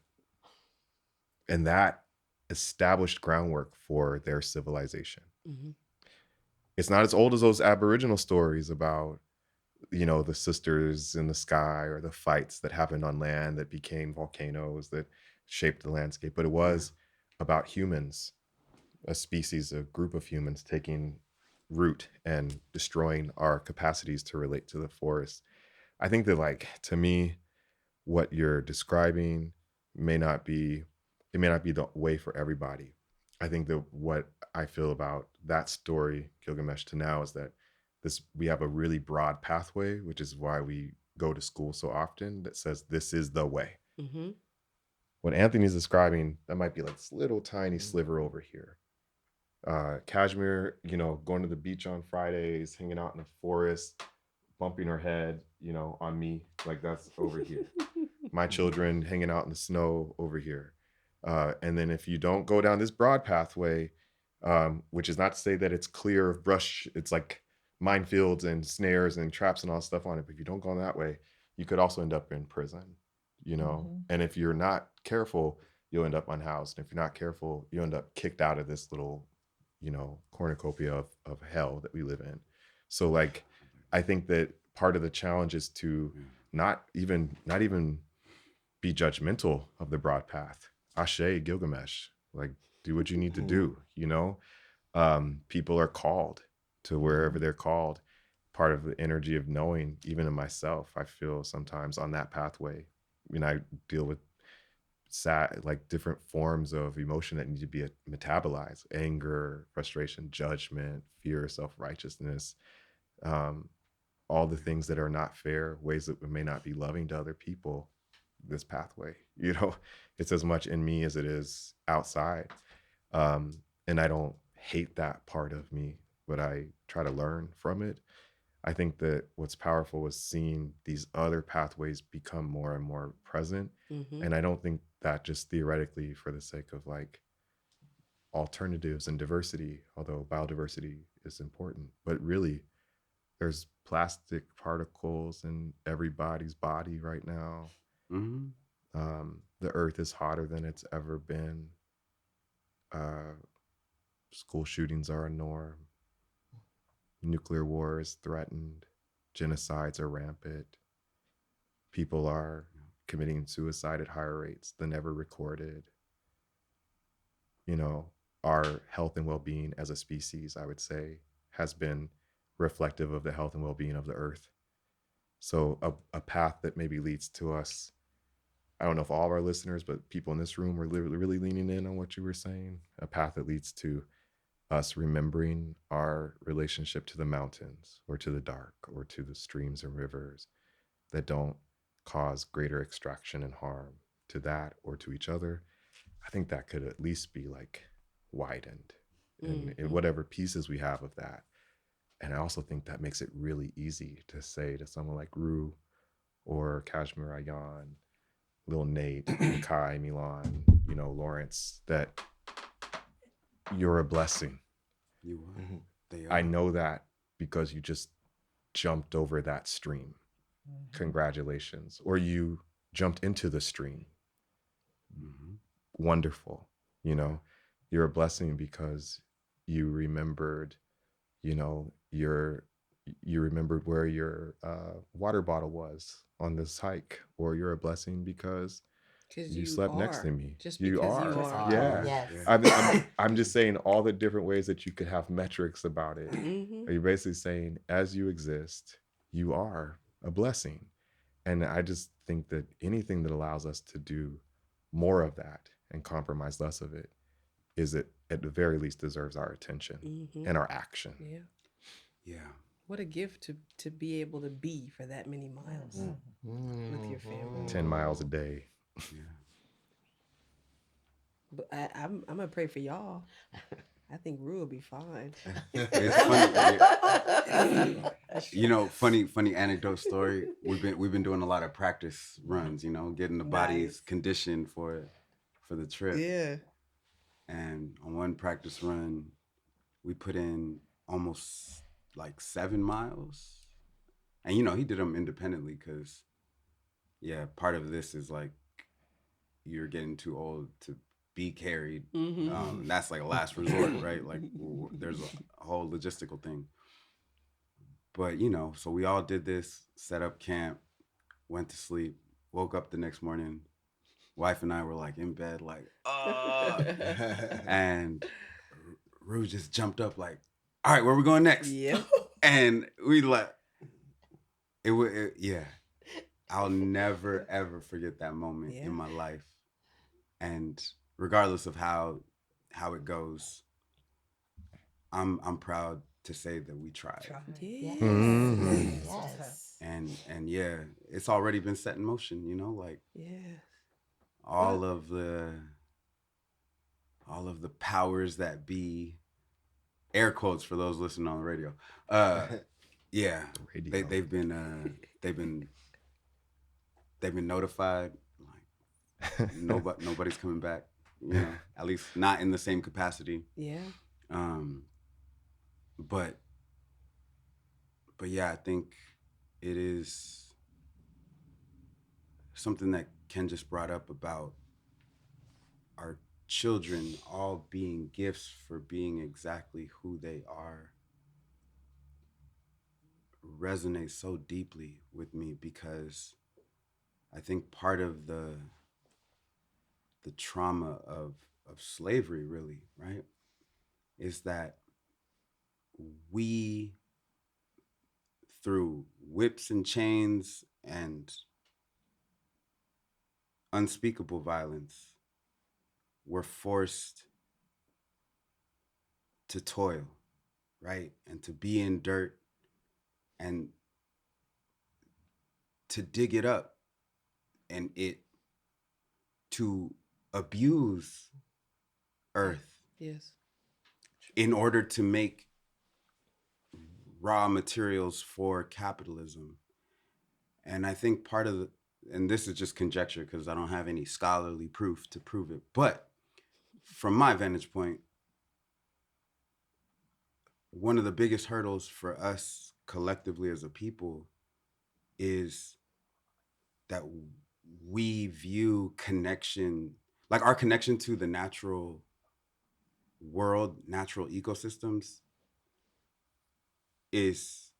And that established groundwork for their civilization. It's not as old as those Aboriginal stories about, the sisters in the sky or the fights that happened on land that became volcanoes that shaped the landscape. But it was about humans, a species, a group of humans taking root and destroying our capacities to relate to the forest. I think that, like, to me, what you're describing may not be, it may not be the way for everybody. I think that what I feel about that story, Gilgamesh to now, is that we have a really broad pathway, which is why we go to school so often, that says this is the way. Mm-hmm. What Anthony's describing, that might be like this little tiny sliver over here. Kashmir, going to the beach on Fridays, hanging out in the forest, bumping her head, on me, like that's over here. My children hanging out in the snow over here. And then if you don't go down this broad pathway, which is not to say that it's clear of brush, it's like minefields and snares and traps and all stuff on it, but if you don't go that way, you could also end up in prison, And if you're not careful, you'll end up unhoused. And if you're not careful, you end up kicked out of this little, cornucopia of hell that we live in. So, like, I think that part of the challenge is to not even be judgmental of the broad path. Ashe, Gilgamesh, like, do what you need to do. People are called to wherever they're called. Part of the energy of knowing, even in myself, I feel sometimes on that pathway when I deal with like different forms of emotion that need to be metabolized: anger, frustration, judgment, fear, self-righteousness, all the things that are not fair, ways that we may not be loving to other people. This pathway, it's as much in me as it is outside, and I don't hate that part of me, but I try to learn from it. I think that what's powerful is seeing these other pathways become more and more present. Mm-hmm. And I don't think that just theoretically for the sake of like alternatives and diversity, although biodiversity is important, but really there's plastic particles in everybody's body right now. Mm-hmm. The earth is hotter than it's ever been. School shootings are a norm. Nuclear war is threatened. Genocides are rampant. People are committing suicide at higher rates than ever recorded. Our health and well-being as a species, I would say, has been reflective of the health and well-being of the earth. So a path that maybe leads to us, I don't know if all of our listeners, but people in this room are really leaning in on what you were saying, a path that leads to us remembering our relationship to the mountains or to the dark or to the streams and rivers that don't cause greater extraction and harm to that or to each other. I think that could at least be like widened in whatever pieces we have of that. And I also think that makes it really easy to say to someone like Rue or Kashmir Ayan, Lil Nate, Kai, Milan, Lawrence, that you're a blessing. You are. Mm-hmm. They are. I know that because you just jumped over that stream. Congratulations. Or you jumped into the stream. Wonderful. You're a blessing because you remembered, you remembered where your water bottle was on this hike, or you're a blessing because you slept next to me. Just you because are. you are. Yeah. Yes. I'm just saying all the different ways that you could have metrics about it. Mm-hmm. Are you basically saying as you exist, you are a blessing? And I just think that anything that allows us to do more of that and compromise less of it is it at the very least deserves our attention and our action. Yeah. Yeah. What a gift to be able to be for that many miles with your family. 10 miles a day. Yeah. But I'm gonna pray for y'all. I think Rue will be fine. It's funny. Funny anecdote story. We've been doing a lot of practice runs. Getting the bodies conditioned for the trip. Yeah. And on one practice run, we put in almost like 7 miles. And he did them independently because, part of this is like you're getting too old to be carried. That's like a last resort, right? Like there's a whole logistical thing. But so we all did this, set up camp, went to sleep, woke up the next morning, wife and I were like in bed, like, and Rue just jumped up like, all right, where we going next? Yep. And we like, yeah. I'll never ever forget that moment in my life. And regardless of how it goes, I'm proud to say that we tried. Yes. Yes. And yeah, it's already been set in motion, you know, like all of the powers that be, air quotes for those listening on the radio. Yeah, they've been notified. Like nobody's coming back. You know, at least not in the same capacity. Yeah. But yeah, I think it is something that Ken just brought up about our children all being gifts for being exactly who they are resonates so deeply with me, because I think part of the trauma of slavery, really, right, is that we, through whips and chains and unspeakable violence, were forced to toil, right, and to be in dirt and to dig it up, and to abuse earth, yes, in order to make raw materials for capitalism. And I think part of and this is just conjecture because I don't have any scholarly proof to prove it, but from my vantage point, one of the biggest hurdles for us collectively as a people is that we view connection, like our connection to the natural world, natural ecosystems, is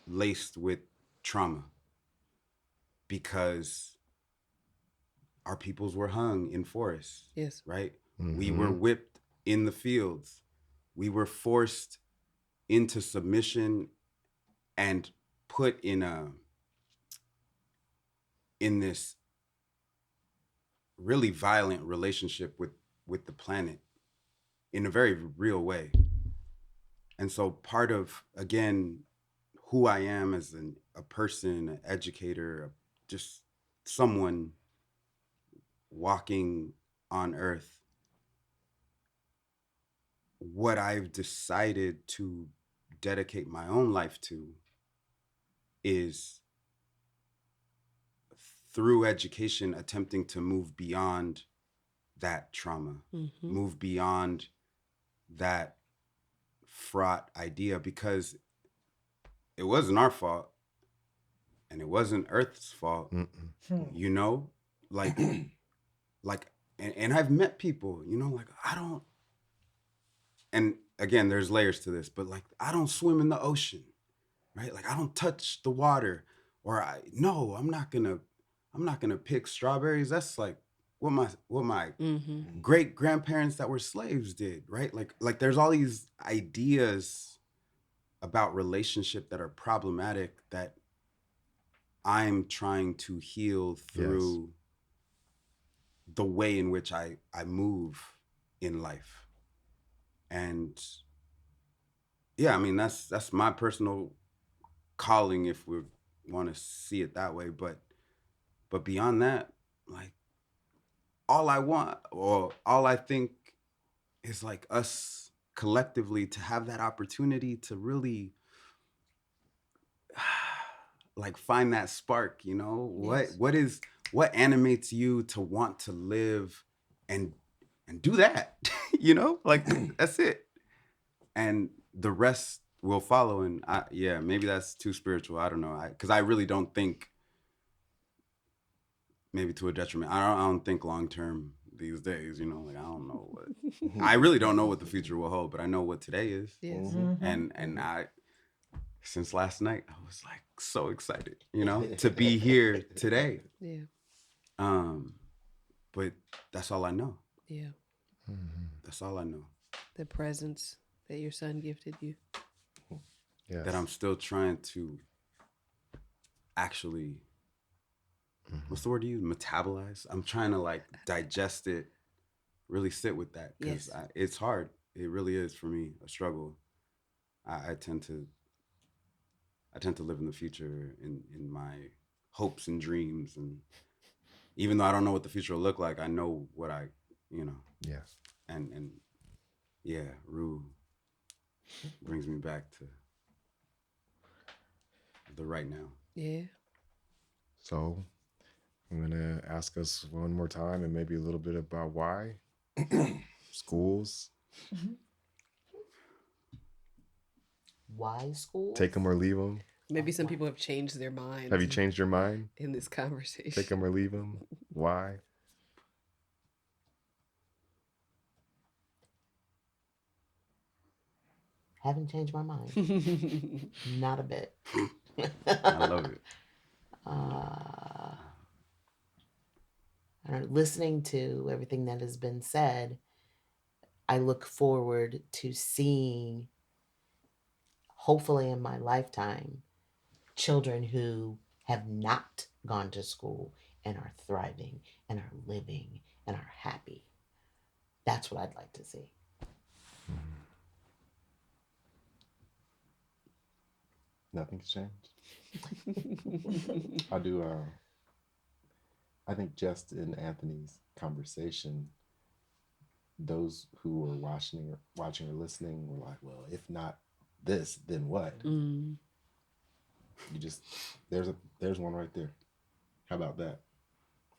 laced with trauma, because our peoples were hung in forests. yes, right? We were whipped in the fields. We were forced into submission and put in this really violent relationship with the planet in a very real way. And so part of, again, who I am as a person, an educator, just someone walking on earth, what I've decided to dedicate my own life to is, through education, attempting to move beyond that trauma, move beyond that fraught idea, because it wasn't our fault and it wasn't Earth's fault. You know, like and I've met people, you know, like I don't, and again, there's layers to this, but like I don't swim in the ocean, right? Like I don't touch the water, or I'm not gonna pick strawberries. That's like what my great grandparents that were slaves did, right? Like there's all these ideas about relationship that are problematic that I'm trying to heal through the way in which I move in life. And yeah, I mean, that's my personal calling, if we want to see it that way. But beyond that, like all I want, or all I think, is like us collectively to have that opportunity to really like find that spark, you know. Yes. What animates you to want to live and do that? You know, like that's it, and the rest will follow. And maybe that's too spiritual, I don't know, because I really don't think, maybe to a detriment, I don't think long term these days, you know. Like I don't know what I really don't know what the future will hold, but I know what today is. yes, And I, since last night, I was like so excited, you know, to be here today. yeah. but that's all I know. Yeah. That's all I know. The presence that your son gifted you. Yes. That I'm still trying to actually, what's the word you use? Metabolize. I'm trying to like digest it, really sit with that, because Yes. it's hard. It really is for me a struggle. I tend to live in the future in my hopes and dreams, and even though I don't know what the future will look like, I know what I, Yeah. and yeah, Rue brings me back to the right now. Yeah. So I'm gonna ask us one more time and maybe a little bit about why schools. Why school? Take them or leave them. Maybe some people have changed their minds. Have you changed your mind? in this conversation? Take them or leave them. Why? Haven't changed my mind. Not a bit. I love it. I don't know, listening to everything that has been said, I look forward to seeing, hopefully in my lifetime, children who have not gone to school and are thriving and are living and are happy. That's what I'd like to see. Nothing's changed. I do. I think just in Anthony's conversation, those who were watching or listening were like, "Well, if not this, then what?" Mm. You just there's one right there. How about that?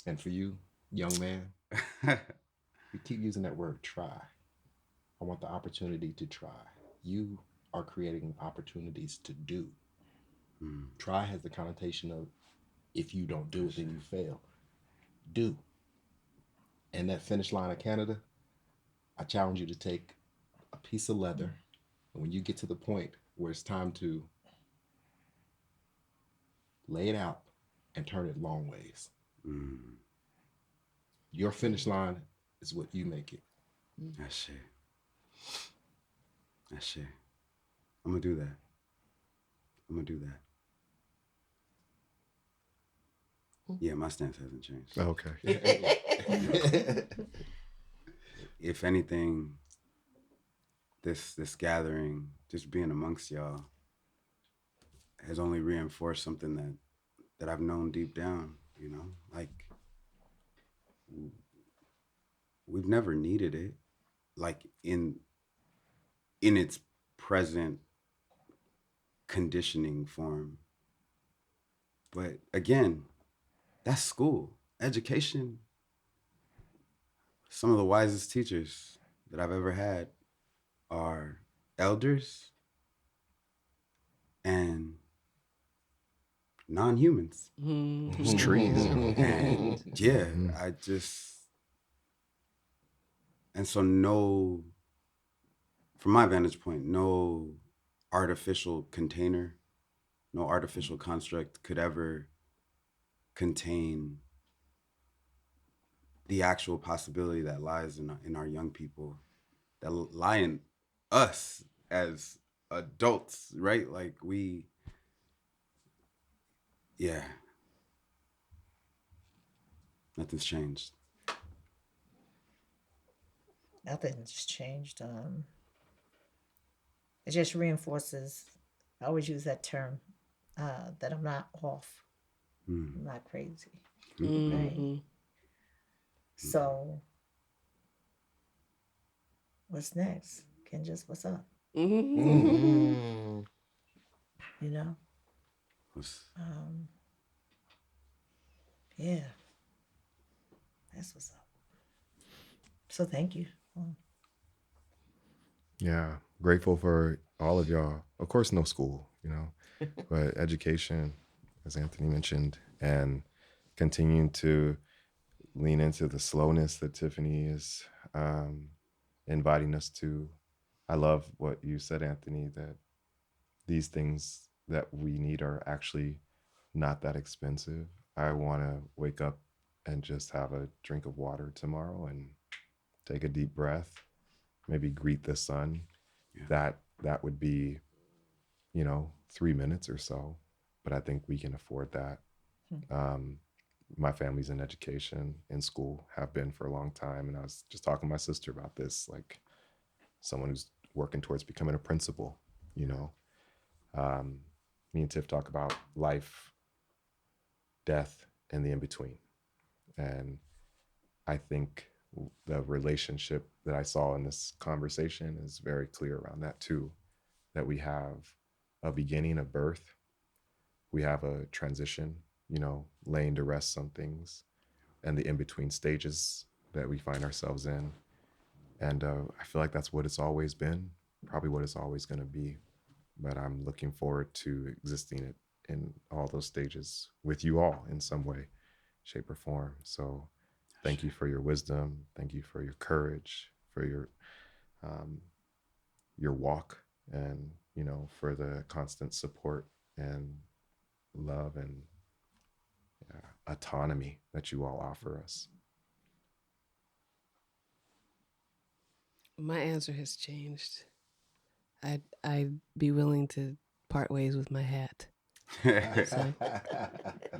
And for you, young man, you keep using that word "try." I want the opportunity to try. You are creating opportunities to do. Try has the connotation of if you don't do it, then you fail. Do. And that finish line of Canada, I challenge you to take a piece of leather, and when you get to the point where it's time to lay it out and turn it long ways. Your finish line is what you make it. That shit. I'm gonna do that. Yeah, my stance hasn't changed. Okay. If anything, this gathering, just being amongst y'all, has only reinforced something that I've known deep down. Like we've never needed it, like in its present conditioning form. But again, that's school. Education. Some of the wisest teachers that I've ever had are elders and non-humans. It's trees. And yeah, and so no, from my vantage point, no artificial container, no artificial construct could ever contain the actual possibility that lies in our young people, that lie in us as adults, right? Like yeah, nothing's changed. Nothing's changed. It just reinforces. I always use that term that I'm not off. I'm not crazy. Right. So, what's next? Kenjus, what's up? You know? Yeah. That's what's up. So thank you. Yeah, grateful for all of y'all. Of course, no school, but education, as Anthony mentioned, and continuing to lean into the slowness that Tiffani is inviting us to. I love what you said, Anthony, that these things that we need are actually not that expensive. I want to wake up and just have a drink of water tomorrow and take a deep breath, maybe greet the sun. Yeah. That would be, 3 minutes or so, but I think we can afford that. My family's in education, in school, have been for a long time. And I was just talking to my sister about this, like someone who's working towards becoming a principal, Me and Tiff talk about life, death, and the in-between. And I think the relationship that I saw in this conversation is very clear around that too, that we have a beginning of birth, we have a transition, laying to rest some things, and the in-between stages that we find ourselves in. And I feel like that's what it's always been, probably what it's always going to be. But I'm looking forward to existing in all those stages with you all in some way, shape, or form. So thank you for your wisdom. Thank you for your courage, for your walk, and, for the constant support and love and autonomy that you all offer us. My answer has changed. I'd be willing to part ways with my hat. So,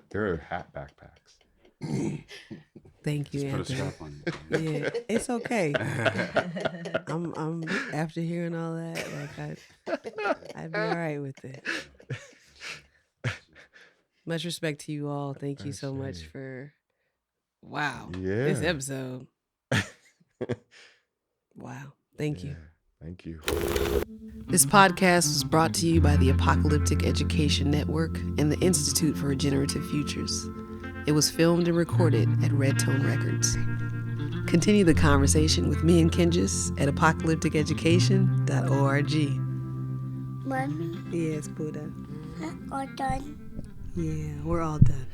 There are hat backpacks. thank you, Just put a Anthony. strap on it. Yeah, it's okay. I'm after hearing all that, I'd be all right with it. Much respect to you all. Thank you so much for this Yeah. episode. Wow. Thank you. Thank you. This podcast was brought to you by the Apocalyptic Education Network and the Institute for Regenerative Futures. It was filmed and recorded at Red Tone Records. Continue the conversation with me and Kenjus at apocalypticeducation.org. Mommy, Yes, Buddha. all done. Yeah, we're all done.